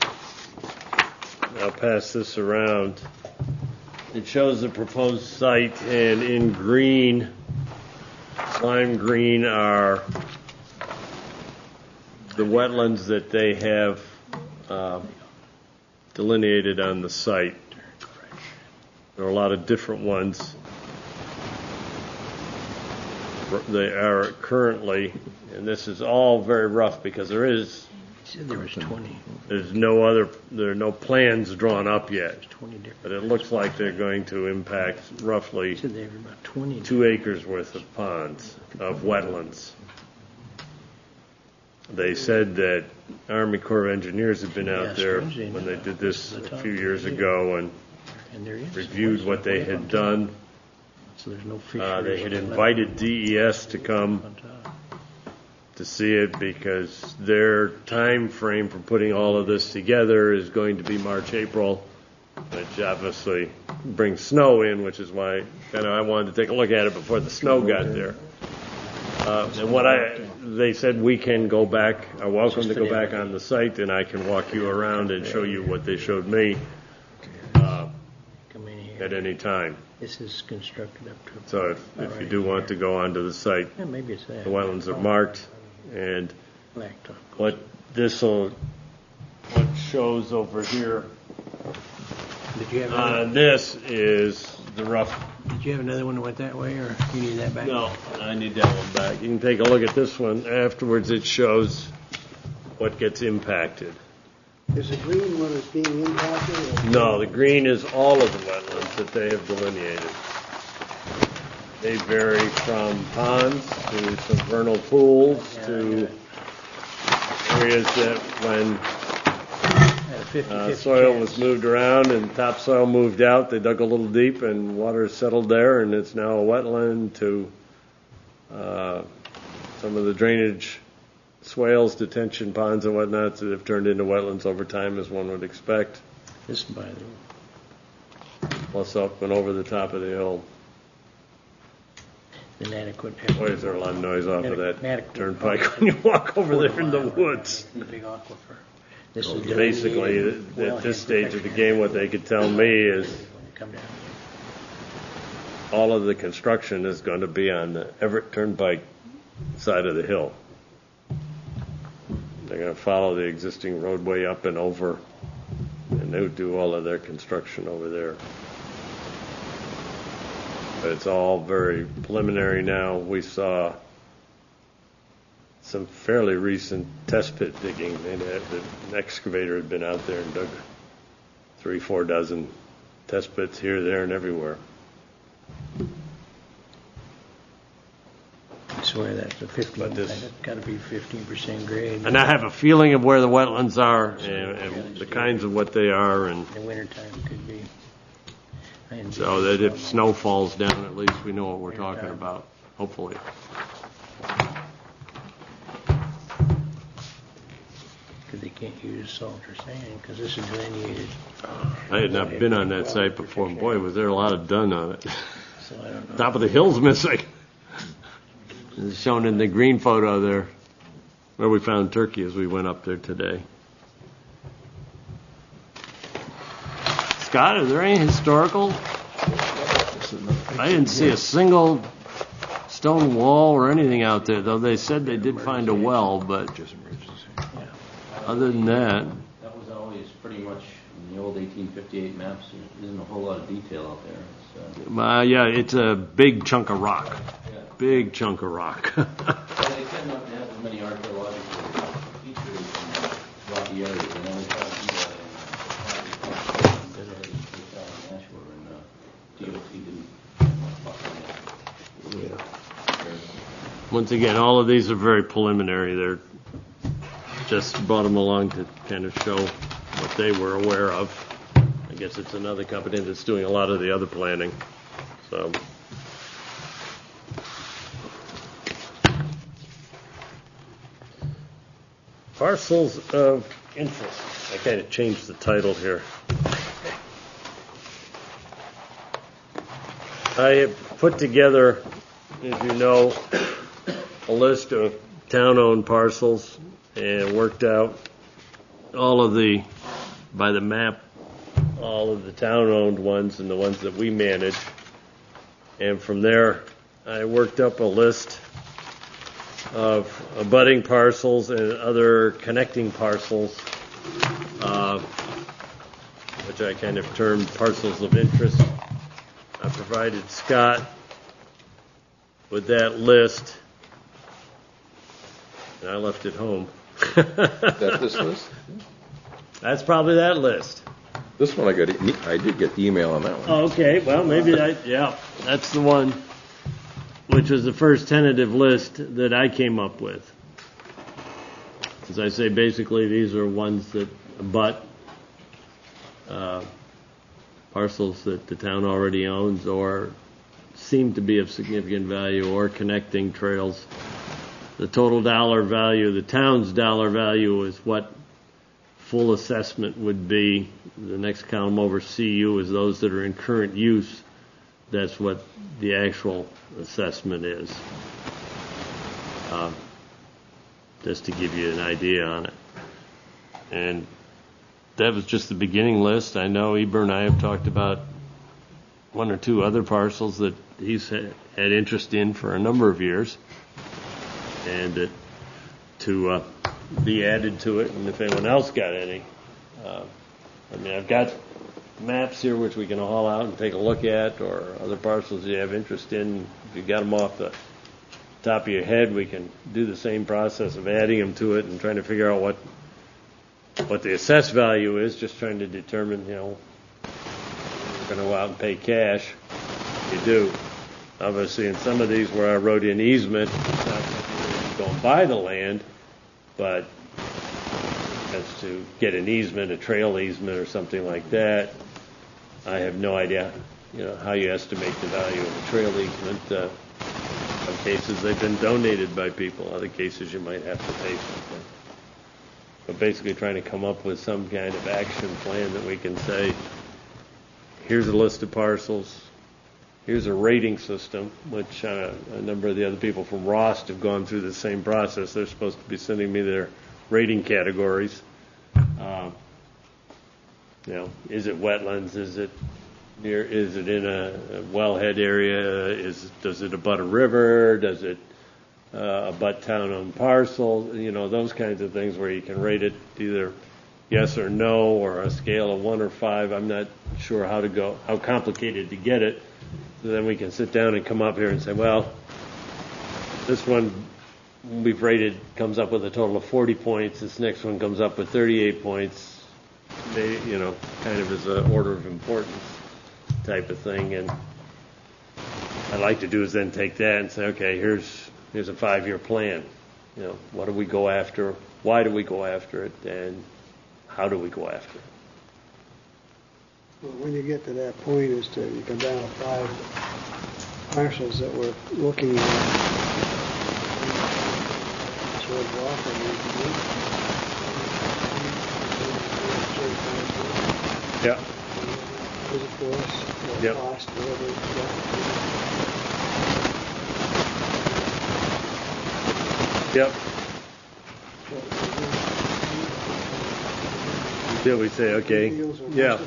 I'll pass this around. It shows the proposed site, and in green lime green are the wetlands that they have delineated on the site. There are a lot of different ones. They are currently, and this is all very rough because there You said there was 20. there are no plans drawn up yet. 20 different. But it looks like they're going to impact roughly You said there were about 20. 2 acres worth of ponds, of wetlands. They said that Army Corps of Engineers had been out there when they did this a few years ago and And there is. reviewed what they had done. So there's no fish. They had invited DES to come on top. to see it because their time frame for putting all of this together is going to be March, April, which obviously brings snow in, which is why I wanted to take a look at it before the snow got there. And they said we can go back, are welcome to go back on the site, and I can walk you around and show you what they showed me Come in here. at any time. This is constructed up to. So if you do want to go onto the site, Yeah, maybe it's that. the wetlands are marked, and Blacktop. what shows over here Did you have another, this is the rough. Did you have another one that went that way, or you need that back? No, I need that one back. You can take a look at this one. Afterwards, it shows what gets impacted. Is the green one is being impacted? Or? No, the green is all of the wetlands that they have delineated. They vary from ponds to some vernal pools to areas that when soil was moved around and topsoil moved out, they dug a little deep and water settled there, and it's now a wetland, to some of the drainage swales, detention ponds and whatnots that have turned into wetlands over time, as one would expect. This by the Plus up and over the top of the hill. inadequate. Boy, is there a lot of noise off of that Inadequate. turnpike when you walk over there in the woods. The big aquifer. This is Basically, delineated at this wellhead stage of the protection game, what they could tell me is when you come down. all of the construction is going to be on the Everett Turnpike side of the hill. They're going to follow the existing roadway up and over, and they would do all of their construction over there. But it's all very preliminary now. We saw some fairly recent test pit digging. An excavator had been out there and dug 3-4 dozen test pits here, there, and everywhere. I swear that's a 15. But this- That's got to be 15% grade. And I have a feeling of where the wetlands are and the kinds of what they are, and In the wintertime, it could be. so that if snow falls down, at least we know what we're talking about, hopefully. Because they can't use salt or sand, because this is delineated. I had not been on that site before, and boy, was there a lot of done on it. So I don't know. Top of the hill's missing. It's shown in the green photo there, where we found turkey as we went up there today. Scott, are there any historical? I didn't see a single stone wall or anything out there, though they said they did find a well, but other than that, That was always pretty much in the old 1858 maps. There isn't a whole lot of detail out there. It's, yeah, it's a big chunk of rock. yeah. Big chunk of rock. And they tend not to have as many archaeological features in rocky areas. And only try to do that in Nashua, and DOT didn't much luck on that. Once again, all of these are very preliminary. They're just brought them along to kind of show what they were aware of. I guess it's another company that's doing a lot of the other planning. So, parcels of interest. I kind of changed the title here. I have put together, as you know, a list of town-owned parcels and worked out all of the, by the map, all of the town-owned ones and the ones that we manage. And from there, I worked up a list of abutting parcels and other connecting parcels, which I kind of termed parcels of interest. I provided Scott with that list, and I left it home. That this list? That's probably that list. This one I did get the email on that one. Oh, okay, well, maybe that's the one, which was the first tentative list that I came up with. As I say, basically these are ones that abut parcels that the town already owns or seem to be of significant value, or connecting trails. The total dollar value, the town's dollar value, is what full assessment would be. The next column over CU is those that are in current use. That's what the actual assessment is. Just to give you an idea on it. And that was just the beginning list. I know Eber and I have talked about one or two other parcels that he's had interest in for a number of years, and to be added to it. And if anyone else got any, I've got maps here which we can haul out and take a look at, or other parcels you have interest in. If you got them off the top of your head, we can do the same process of adding them to it and trying to figure out what the assessed value is, just trying to determine, we're going to go out and pay cash. You do. Obviously, in some of these where I wrote in easement, it's not something you go and buy the land, but as to get an easement, a trail easement or something like that, I have no idea, how you estimate the value of a trail easement. Some cases they've been donated by people. Other cases you might have to pay something. But basically trying to come up with some kind of action plan that we can say, here's a list of parcels, here's a rating system, which a number of the other people from Rost have gone through the same process. They're supposed to be sending me their rating categories. Is it wetlands? Is it in a wellhead area? Does it abut a river? Does it abut town-owned parcels? Those kinds of things where you can rate it either yes or no, or a scale of 1 or 5. I'm not sure how complicated to get it. So then we can sit down and come up here and say, well, this one we've rated comes up with a total of 40 points. This next one comes up with 38 points. They, kind of as an order of importance type of thing. And I'd like to do is then take that and say, okay, here's a 5-year plan. What do we go after? Why do we go after it? And how do we go after it? Well, when you get to that point, you come down to 5 parcels that we're looking at. Yeah. Yep. Cost, whatever. Yep. Until we say, okay, yeah.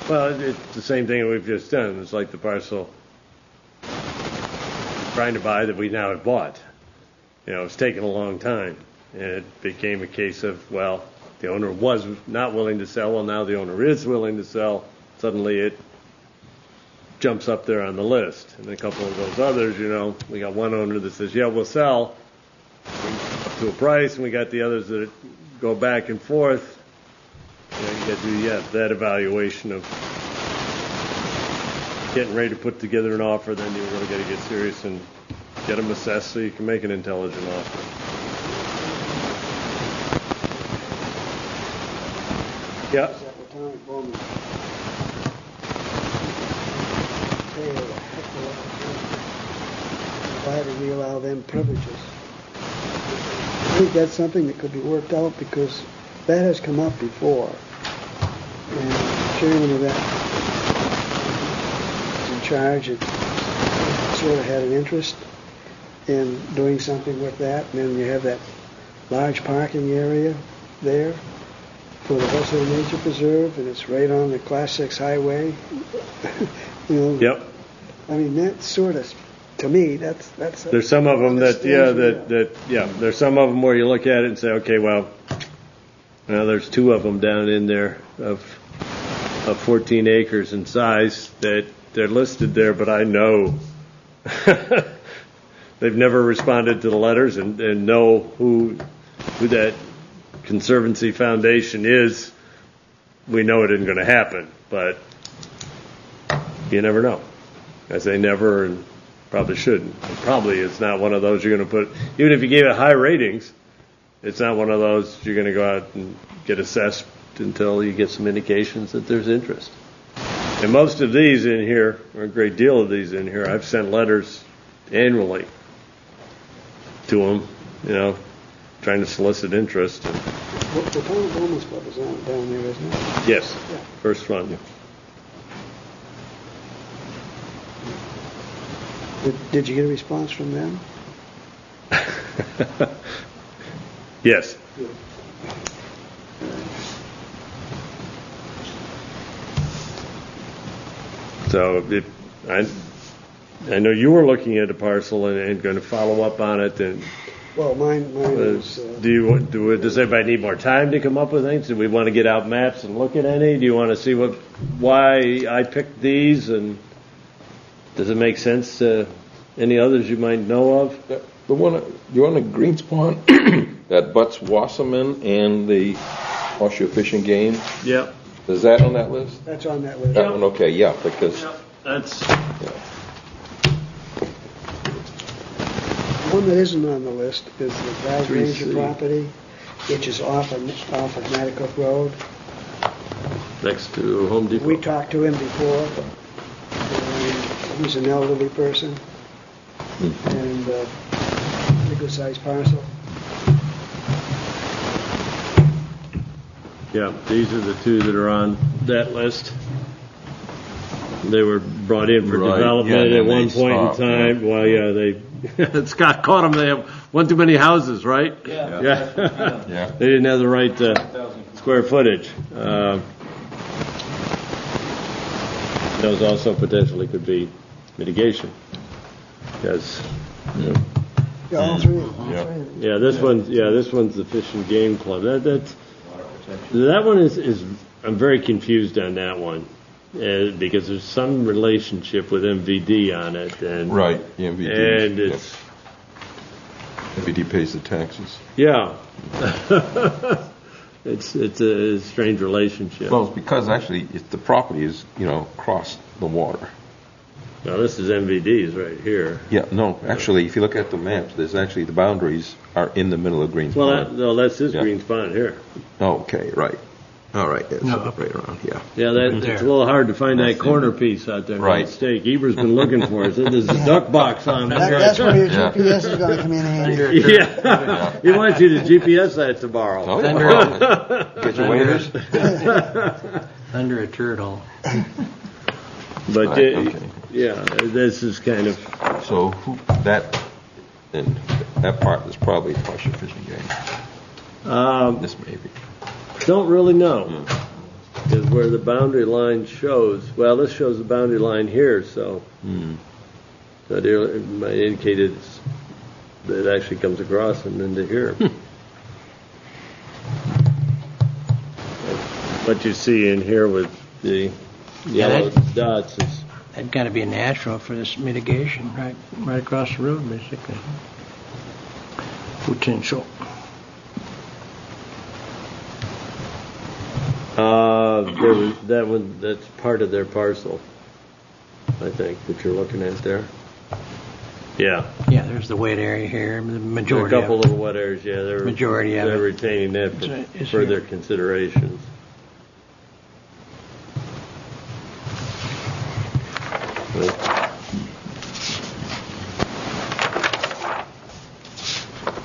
Well, it's the same thing we've just done. It's like the parcel we're trying to buy that we now have bought. It's taken a long time. And it became a case of, well, the owner was not willing to sell. Well, now the owner is willing to sell. Suddenly it jumps up there on the list. And a couple of those others, we got one owner that says, yeah, we'll sell up to a price, and we got the others that go back and forth. You got to do that evaluation of getting ready to put together an offer. Then you really got to get serious and get them assessed so you can make an intelligent offer. Yeah. Why do we allow them privileges? I think that's something that could be worked out, because that has come up before. And the chairman of that was in charge. It sort of had an interest in doing something with that. And then you have that large parking area there for the Horse Hill Nature Preserve, and it's right on the Class 6 highway. Yep. I mean, that sort of to me, that's. There's some of them that there's some of them where you look at it and say, okay, well, there's 2 of them down in there of 14 acres in size that they're listed there, but I know they've never responded to the letters and know who that Conservancy Foundation is. We know it isn't going to happen, but you never know. I say never and probably shouldn't. Probably it's not one of those you're going to put, even if you gave it high ratings, it's not one of those you're going to go out and get assessed until you get some indications that there's interest. And most of these in here, or a great deal of these in here, I've sent letters annually to them, trying to solicit interest. The town of Bowman's Club is down there, isn't it? Yes, Yeah. first one. Yeah. Did you get a response from them? Yes. So I know you were looking at a parcel and going to follow up on it. And Well, mine is. does everybody need more time to come up with things? Do we want to get out maps and look at any? Do you want to see why I picked these? And does it make sense to any others you might know of? The one you're on the Greens Pond that butts Wasserman and the Horseshoe Fishing Game. Yeah. Is that on that list? That's on that list. That one, okay, yeah, because That's. The one that isn't on the list is the Valley Ranger 3C. property, which is off of Matticook Road. Next to Home Depot. We talked to him before. He's an elderly person, and a good-sized parcel. Yeah, these are the 2 that are on that list. They were brought in for Right, development yeah, at and one they point stopped, in time. yeah. Well, yeah, Scott caught them. They have one too many houses, right? Yeah. Yeah. They didn't have the right square footage. Those also potentially could be mitigation, because Yeah, all three of them. Yeah. this one's the Fish and Game Club. That one is I'm very confused on that one. Because there's some relationship with MVD on it, and right, the MVD. and it's MVD pays the taxes. yeah, it's a strange relationship. Well, it's because actually the property is across the water. Now this is MVD's right here. Yeah, no, actually, if you look at the maps, there's actually the boundaries are in the middle of Greens Pond. That's his Yeah. green spot here. Okay, right. All right, it's right around here. Yeah, it's a little hard to find that corner piece out there. Right. Stake. Eber's been looking for it. There's a duck box on there. That's where your GPS is going to come in handy. Yeah. He wants you to GPS that tomorrow. Oh, yeah. Get your waivers. Under a turtle. But Right, okay. this is kind of So that part is probably Horseshoe Fishing Game. This may be. don't really know. Is where the boundary line shows. Well, this shows the boundary line here, so that it might indicate that it actually comes across and into here. What you see in here with the yellow dots is That'd got to be natural for this mitigation, right across the road, basically. Potential. that one. That's part of their parcel, I think, that you're looking at there. Yeah. Yeah, there's the wet area here, the There are a majority couple of little wet areas, they're Majority of they're it. retaining that for Is further here. considerations.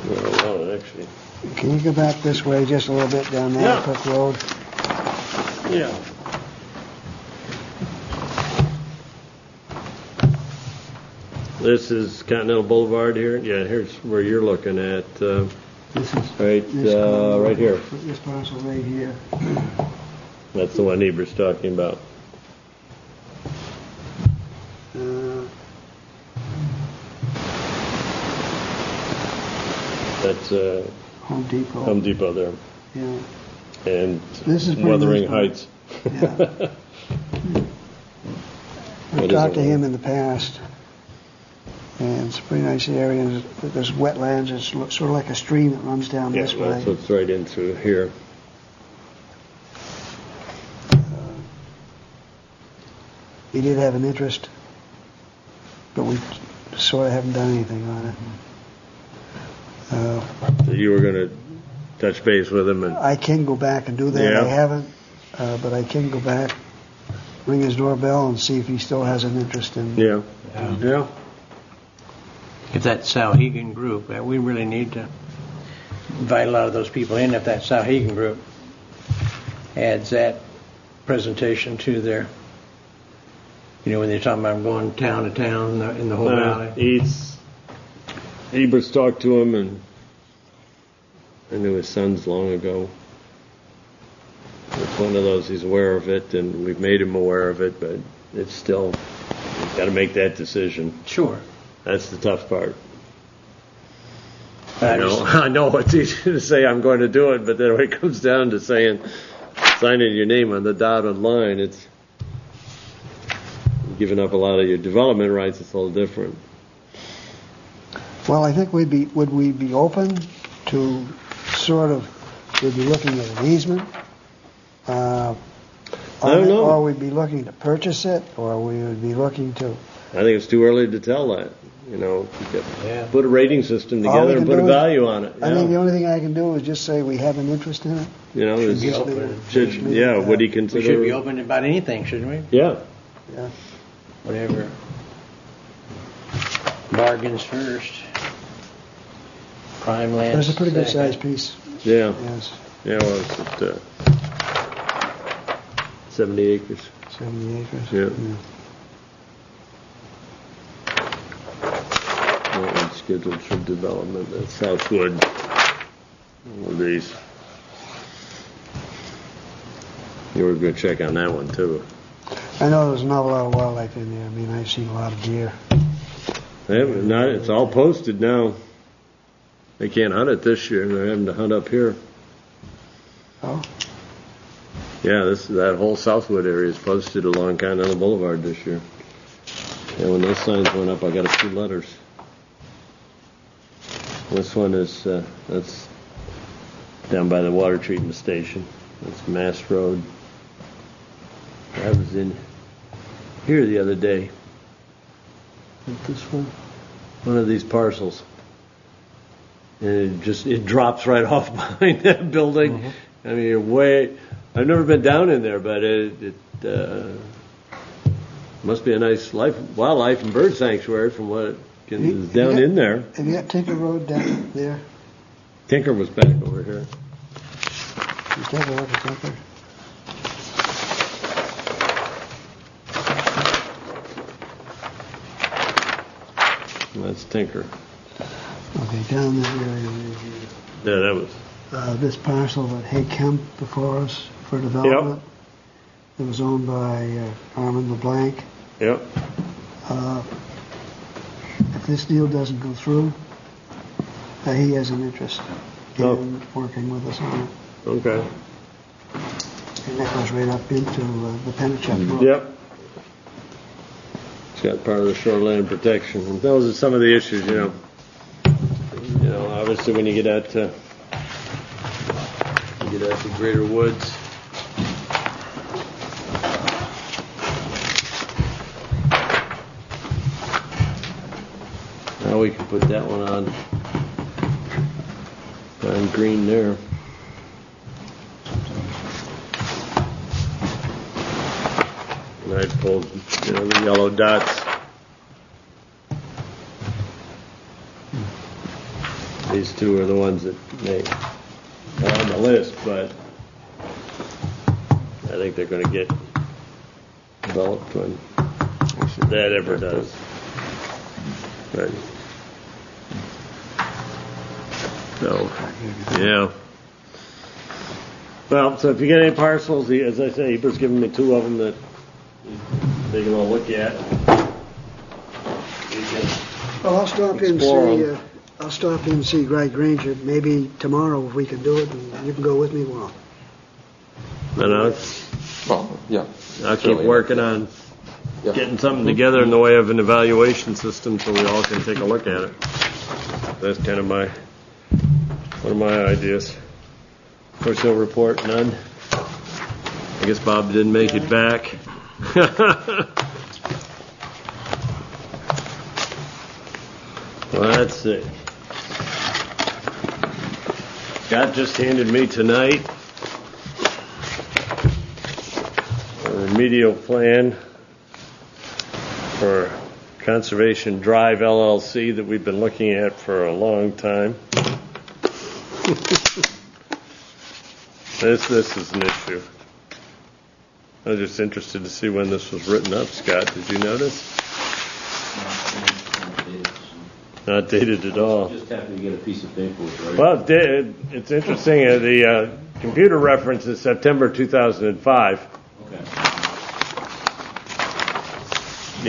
Well, actually, Can you go back this way just a little bit down Yeah. Matticook Road? yeah. This is Continental Boulevard here. Yeah, here's where you're looking at. This is Right, this corner, right here. This parcel right here. That's the one Eber's talking about. Uh, That's Home Depot. Home Depot there. Yeah. And This is pretty Wuthering nice, Heights. Yeah. What I've is talked it? to him in the past, and it's a pretty nice area. There's wetlands. It's sort of like a stream that runs down Yeah, this way. that's what's right in through here. He did have an interest, but we sort of haven't done anything on it. So you were going to touch base with him, and I can go back and do that. Yeah. I haven't, but I can go back, ring his doorbell, and see if he still has an interest in. yeah. If that Sauhegan group, we really need to invite a lot of those people in. If that Sauhegan group adds that presentation to their, when they're talking about going town to town in the whole valley. Ebert's talked to him, and I knew his sons long ago. It's one of those, he's aware of it, and we've made him aware of it, but it's still, he's got to make that decision. Sure. That's the tough part. I I know it's easy to say I'm going to do it, but then when it comes down to signing your name on the dotted line, it's giving up a lot of your development rights. It's a little different. Well, I think would we be open to we'd be looking at an easement? I don't know. Or we'd be looking to purchase it, or we would be looking to. I think it's too early to tell that. Put a rating system All we together and can put a do is- value on it. I think the only thing I can do is just say we have an interest in it. It's- Just leave it- should, just leave yeah, it at would he that. consider? We should be open about anything, shouldn't we? Yeah. Yeah. Whatever. Bargains first. Prime land. There's a pretty good second. sized piece. Yeah. Yes, Yeah, well, it's at 70 acres. 70 acres. Yeah. That one's scheduled for development at Southwood. One of these. You were going to check on that one, too. I know there's not a lot of wildlife in there. I mean, I've seen a lot of deer. It's all posted now. They can't hunt it this year. They're having to hunt up here. Oh, Yeah, that whole Southwood area is posted along Continental Boulevard this year. And when those signs went up, I got a few letters. This one is that's down by the water treatment station. That's Mass Road. I was in here the other day. Is this one? One of these parcels. And it drops right off behind that building. Mm-hmm. I mean, I've never been down in there, but it must be a nice wildlife and bird sanctuary from what is down in there. Have you got Tinker Road down there? Tinker was back over here. You take a look at Tinker. That's Tinker. Okay, down this area right here. Yeah, that was. This parcel that HHNP before us for development. It was owned by Armand LeBlanc. Yep. If this deal doesn't go through, he has an interest in working with us on it. Okay. And that goes right up into the Petropulos Road. Yep. It's got part of the shoreline protection. And those are some of the issues, obviously when you get out to the greater woods. Now we can put that one on green there. And I pulled, the yellow dots. These two are the ones that are on the list, but I think they're going to get developed when that ever does. Right. So, yeah. Well, so if you get any parcels, as I say, Ebert's given me two of them that they can all look at. Well, I'll stop in and Explore see 'em. I'll stop in and see Greg Granger, maybe tomorrow if we can do it, and you can go with me, well. Well, yeah. I'll keep working on getting something together in the way of an evaluation system so we all can take a look at it. That's kind of one of my ideas. Forest Hill report, none. I guess Bob didn't make it back. Let's see. Scott just handed me tonight a remedial plan for Conservation Drive LLC that we've been looking at for a long time. This is an issue. I was just interested to see when this was written up. Scott, did you notice? Not dated at all. Just happened to get a piece of paper with it. Well, it's interesting. The computer reference is September 2005. Okay.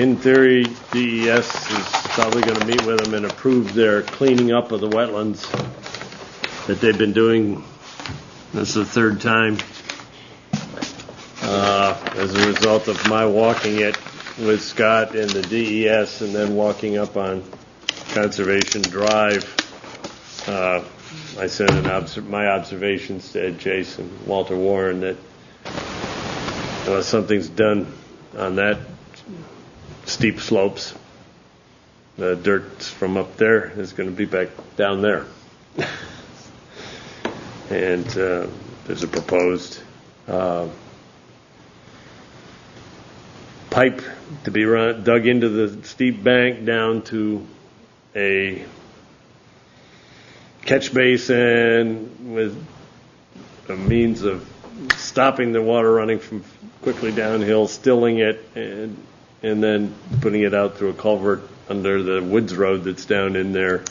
In theory, DES is probably going to meet with them and approve their cleaning up of the wetlands that they've been doing. This is the third time. As a result of my walking it with Scott and the DES and then walking up on Conservation Drive, I sent my observations to Ed Jason, Walter Warren, that unless something's done on that steep slopes, the dirt from up there is going to be back down there. And there's a proposed pipe to be dug into the steep bank down to a catch basin with a means of stopping the water running from quickly downhill, stilling it, and then putting it out through a culvert under the woods road that's down in there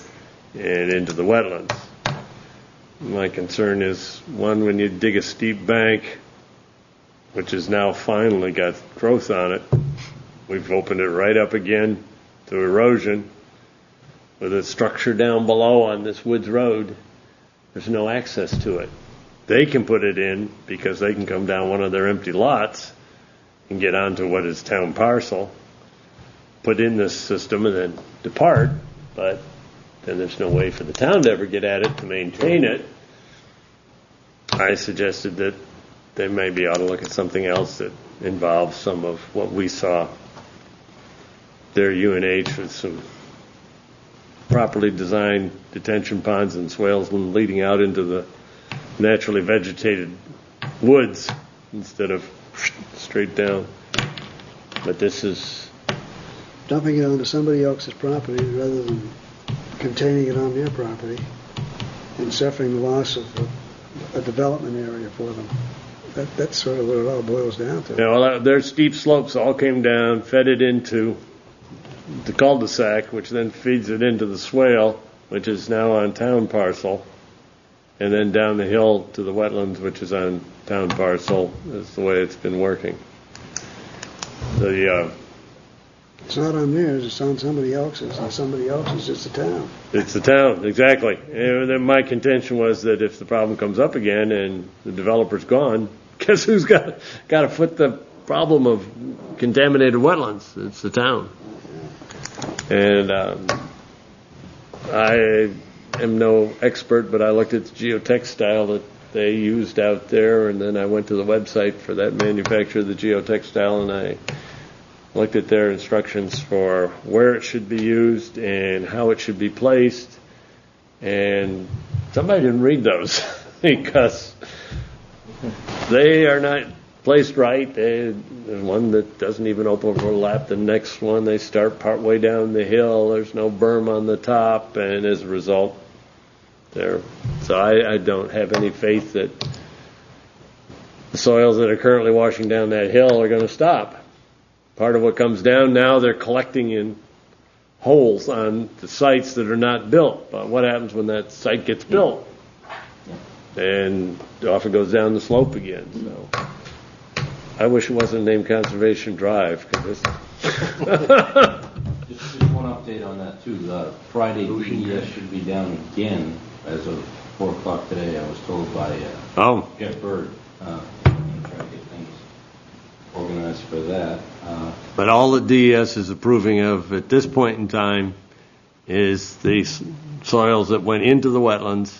and into the wetlands. My concern is, one, when you dig a steep bank, which has now finally got growth on it, we've opened it right up again to erosion. With a structure down below on this woods road, there's no access to it. They can put it in because they can come down one of their empty lots and get onto what is town parcel, put in this system, and then depart, but then there's no way for the town to ever get at it to maintain it. I suggested that they maybe ought to look at something else that involves some of what we saw there, UNH, with some properly designed detention ponds and swales leading out into the naturally vegetated woods instead of straight down. But this is dumping it onto somebody else's property rather than containing it on their property and suffering the loss of a development area for them. That's sort of what it all boils down to. Yeah, well, their steep slopes all came down, fed it into the cul-de-sac, which then feeds it into the swale, which is now on town parcel, and then down the hill to the wetlands, which is on town parcel. That's the way it's been working. It's not on theirs, it's on somebody else's, and somebody else's is the town. It's the town, exactly. And then my contention was that if the problem comes up again and the developer's gone, guess who's got to foot the problem of contaminated wetlands? It's the town. And I am no expert, but I looked at the geotextile that they used out there, and then I went to the website for that manufacturer of the geotextile, and I looked at their instructions for where it should be used and how it should be placed, and somebody didn't read those because they are not placed right. There's one that doesn't even overlap the next one. They start partway down the hill. There's no berm on the top, and as a result, so I don't have any faith that the soils that are currently washing down that hill are going to stop. Part of what comes down now, they're collecting in holes on the sites that are not built. But what happens when that site gets built? And it often goes down the slope again. So I wish it wasn't named Conservation Drive. Just one update update on that too. Friday, DES should be down again as of 4 o'clock today, I was told by Jeff Bird. Trying to get things organized for that. But all the DES is approving of at this point in time is the soils that went into the wetlands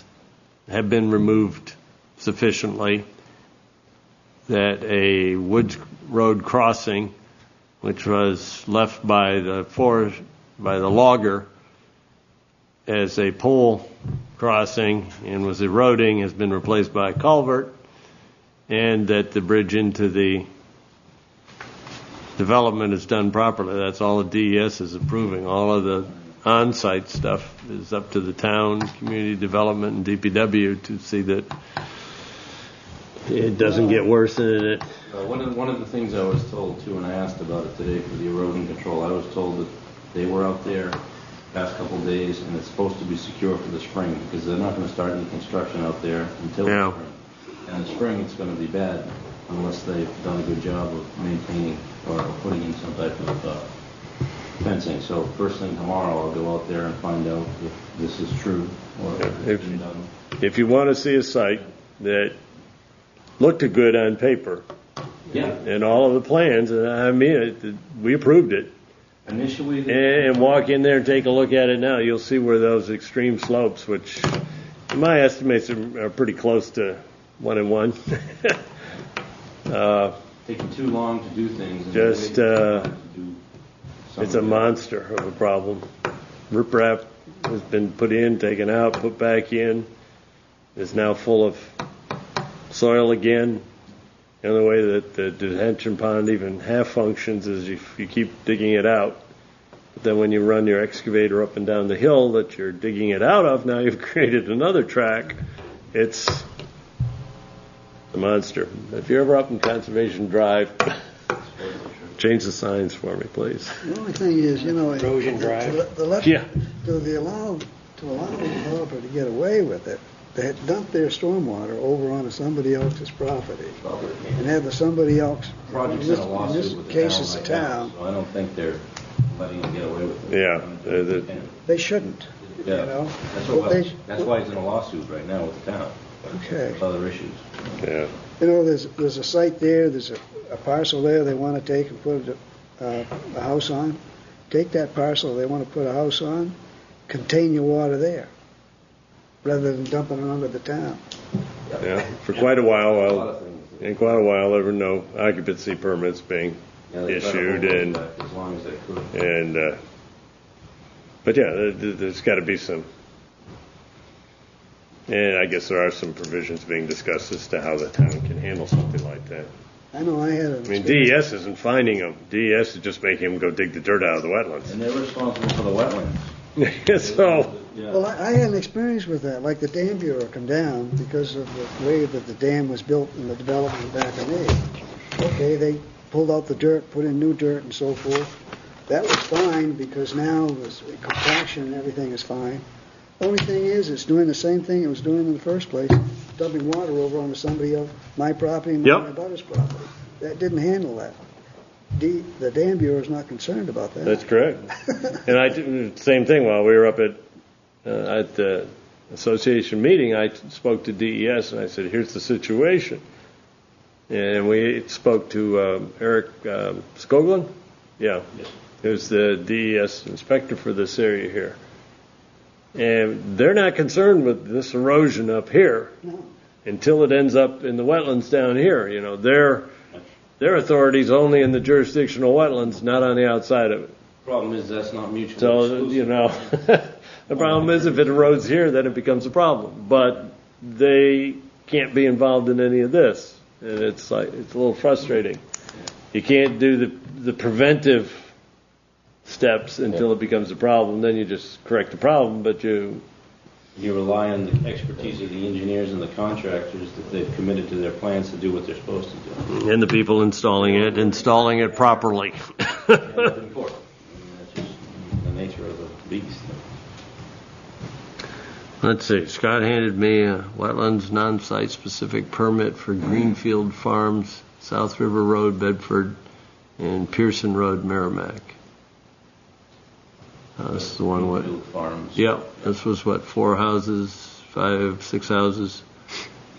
have been removed sufficiently, that a woods road crossing, which was left by the logger as a pole crossing and was eroding, has been replaced by a culvert, and that the bridge into the development is done properly. That's all the DES is approving. All of the on-site stuff is up to the town, community development, and DPW to see that it doesn't get worse than it. One of the things I was told too, and I asked about it today for the erosion control, I was told that they were out there past couple of days, and it's supposed to be secure for the spring because they're not going to start any construction out there until the spring. And in the spring, it's going to be bad unless they've done a good job of maintaining or putting in some type of fencing. So first thing tomorrow, I'll go out there and find out if this is true or if it's been done. If you want to see a site that looked good on paper, and all of the plans, and I mean, we approved it. Initially, and walk in there and take a look at it now. You'll see where those extreme slopes, which in my estimates are pretty close to 1 and 1. Taking too long to do things. It's a monster of a problem. Riprap has been put in, taken out, put back in. It's now full of soil again. The only way that the detention pond even half functions is if you keep digging it out. But then when you run your excavator up and down the hill that you're digging it out of, now you've created another track. It's a monster. If you're ever up in Conservation Drive, change the signs for me, please. The only thing is, Erosion Drive. to allow the developer to get away with it, they had dumped their stormwater over onto somebody else's property, and had somebody else. Project's in a lawsuit with the case, town it's the right now, town. so I don't think they're letting them get away with it. Yeah, They shouldn't. Yeah, that's why it's in a lawsuit right now with the town. Okay. There's other issues. yeah. There's a site there. There's a parcel there they want to take and put a house on. Take that parcel they want to put a house on. Contain your water there, rather than dumping it onto the town. Yeah, for quite a while, there were no occupancy permits being issued, and as long as they could. But yeah, there's got to be some, and I guess there are some provisions being discussed as to how the town can handle something like that. I know I had. I mean, DES isn't finding them. DES is just making them go dig the dirt out of the wetlands. And they're responsible for the wetlands. So. Yeah. Well, I had an experience with that. Like the Dam Bureau come down because of the way that the dam was built in the development back in May. Okay, they pulled out the dirt, put in new dirt, and so forth. That was fine because now the compaction and everything is fine. The only thing is, it's doing the same thing it was doing in the first place, dumping water over onto somebody else, my property and my brother's property. That didn't handle that. The Dam Bureau is not concerned about that. That's correct. And I did the same thing while we were up at the association meeting. I spoke to DES and I said, "Here's the situation." And we spoke to Eric Skoglund. Yeah, who's the DES inspector for this area here. And they're not concerned with this erosion up here until it ends up in the wetlands down here. Their authority's only in the jurisdictional wetlands, not on the outside of it. Problem is that's not mutually So, exclusive. The problem is if it erodes here, then it becomes a problem. But they can't be involved in any of this. And it's a little frustrating. You can't do the preventive steps until it becomes a problem. Then you just correct the problem, but you rely on the expertise of the engineers and the contractors that they've committed to their plans to do what they're supposed to do. And the people installing it properly. That's important. That's just the nature of the beast. Let's see. Scott handed me a wetlands non-site specific permit for Greenfield Farms, South River Road, Bedford, and Pearson Road, Merrimack. This is the one with. Field farms. Yep. This was what, 4 houses, 5, 6 houses.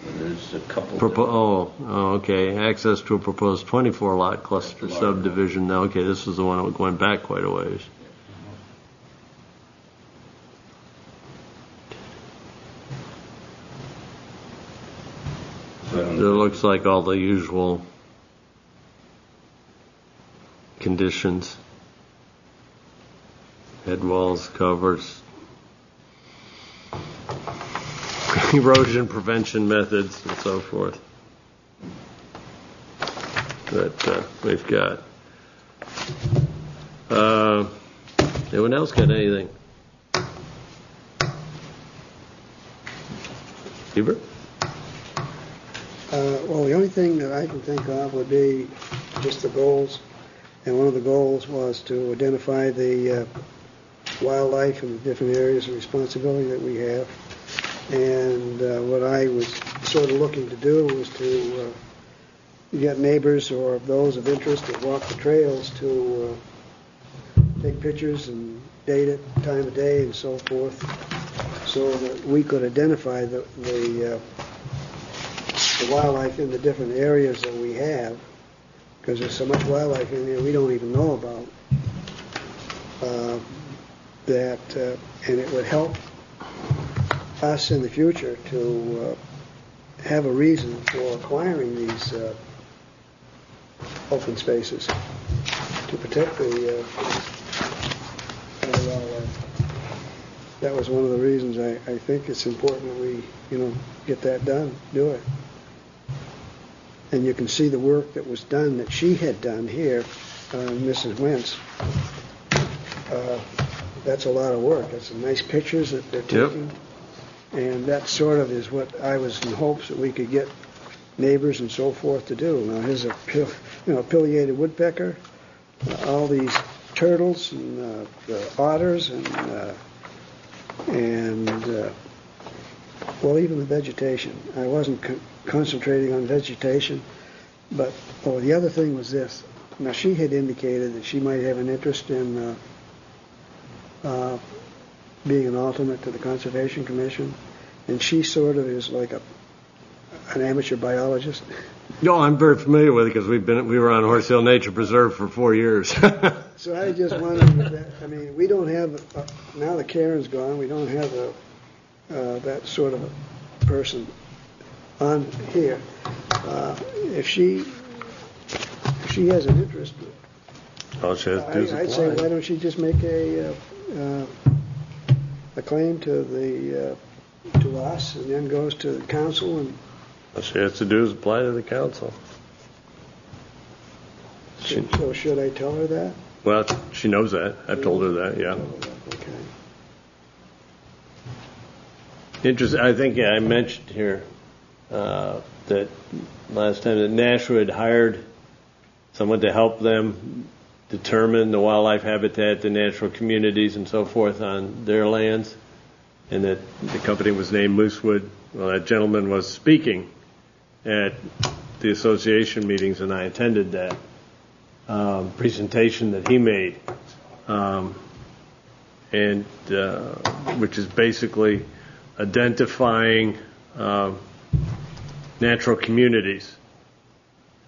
And there's a couple. Okay. Access to a proposed 24-lot cluster subdivision. Now, okay, this was the one that was going back quite a ways. It looks like all the usual conditions. Head walls, covers, erosion prevention methods, and so forth that we've got. Anyone else got anything? Hubert? Well, the only thing that I can think of would be just the goals. And one of the goals was to identify the wildlife in the different areas of responsibility that we have. And what I was sort of looking to do was to get neighbors or those of interest that walk the trails to take pictures and date it, time of day, and so forth, so that we could identify the wildlife in the different areas that we have, because there's so much wildlife in here we don't even know about. And it would help us in the future to have a reason for acquiring these open spaces to protect the wildlife. That was one of the reasons I think it's important that we, get that done, do it. And you can see the work that was done, that she had done here, Mrs. Wentz. That's a lot of work. That's some nice pictures that they're taking. Yep. And that sort of is what I was in hopes that we could get neighbors and so forth to do. Now, here's a pileated woodpecker, all these turtles and the otters and even the vegetation. I wasn't concentrating on vegetation, but the other thing was this. Now, she had indicated that she might have an interest in being an alternate to the Conservation Commission, and she sort of is like an amateur biologist. No, I'm very familiar with it because we were on Horse Hill Nature Preserve for 4 years. So I just wondered we don't have now that Karen's gone, we don't have that sort of a person on here. If she has an interest, all she has to do is apply. I'd say why don't she just make a claim to us, and then goes to the council, and all she has to do is apply to the council. So should I tell her that? Well, she knows that. I've told her that. Yeah. Okay. Interesting. I think I mentioned here that last time that Nashua had hired someone to help them determine the wildlife habitat, the natural communities, and so forth on their lands, and that the company was named Moosewood. Well, that gentleman was speaking at the association meetings, and I attended that presentation that he made, which is basically identifying natural communities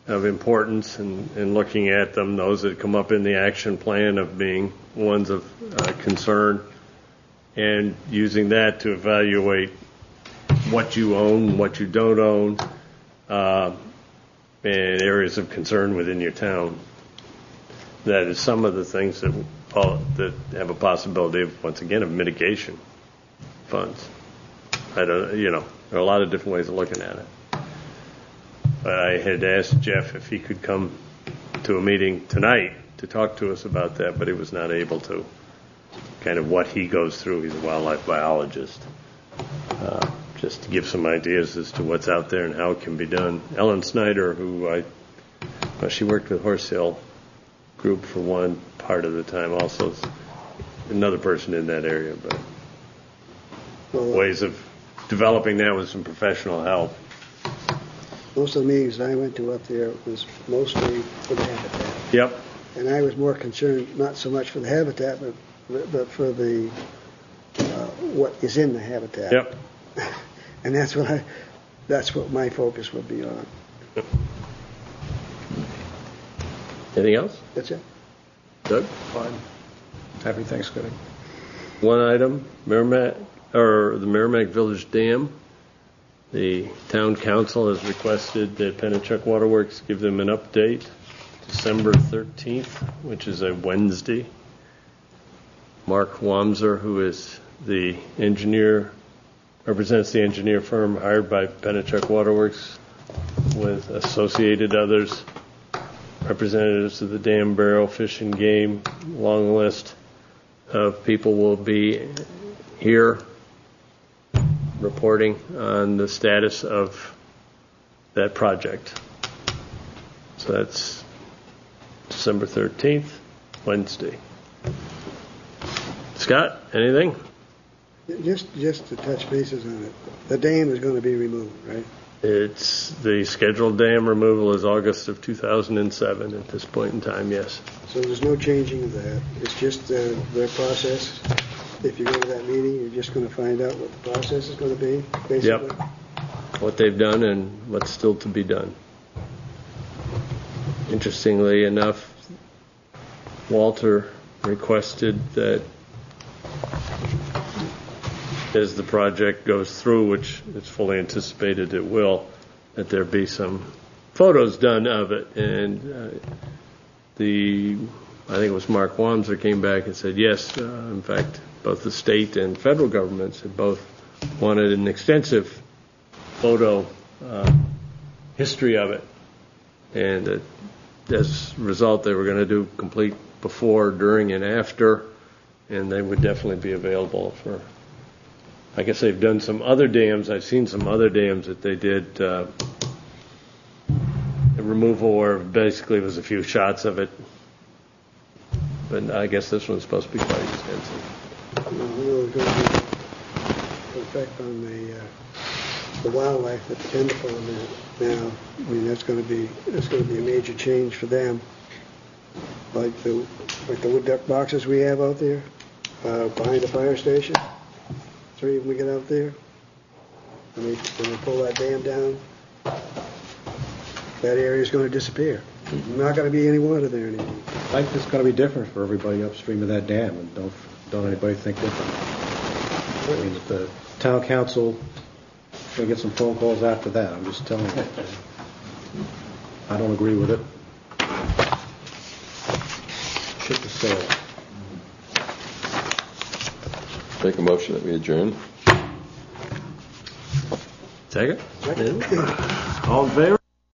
of importance and looking at them, those that come up in the action plan of being ones of concern, and using that to evaluate what you own, what you don't own, and areas of concern within your town. That is some of the things that have a possibility of, once again, of mitigation funds. There are a lot of different ways of looking at it. But I had asked Jeff if he could come to a meeting tonight to talk to us about that, but he was not able to. Kind of what he goes through. He's a wildlife biologist. Just to give some ideas as to what's out there and how it can be done. Ellen Snyder, she worked with Horse Hill Group for one part of the time, also is another person in that area, but ways of developing that with some professional help. Most of the meetings I went to up there was mostly for the habitat. Yep. And I was more concerned, not so much for the habitat, but for the what is in the habitat. Yep. And that's what my focus would be on. Anything else? That's it. Doug? Fine. Happy Thanksgiving. One item, the Merrimack Village Dam. The town council has requested that Pennachuck Waterworks give them an update December 13th, which is a Wednesday. Mark Wamser, who is the engineer, represents the engineer firm hired by Pennachuck Waterworks with associated others, representatives of the Dam, Barrel, Fish and Game, long list of people will be here reporting on the status of that project. So that's December 13th, Wednesday. Scott, anything? Just to touch bases on it. The dam is going to be removed, right? It's the scheduled dam removal is August of 2007 at this point in time, yes. So there's no changing of that. It's just their process. If you go to that meeting, you're just going to find out what the process is going to be, basically. Yep. What they've done and what's still to be done. Interestingly enough, Walter requested that as the project goes through, which it's fully anticipated it will, that there be some photos done of it. And I think it was Mark Wamser came back and said, yes, in fact, both the state and federal governments had both wanted an extensive photo history of it. And as a result, they were going to do complete before, during, and after, and they would definitely be available for, I guess they've done some other dams. I've seen some other dams that they did a removal where basically it was a few shots of it. But I guess this one's supposed to be quite extensive. There's going to be effect on the wildlife at the tender pond now. I mean, that's going to be a major change for them. Like the wood duck boxes we have out there behind the fire station. 3 of them we get out there. When we pull that dam down, that area is going to disappear. There's not going to be any water there anymore. I think it's going to be different for everybody upstream of that dam, and don't anybody think different. I mean, if the town council will get some phone calls after that, I'm just telling you. I don't agree with it. Ship the sail. Make a motion that we adjourn. Second? All in favor?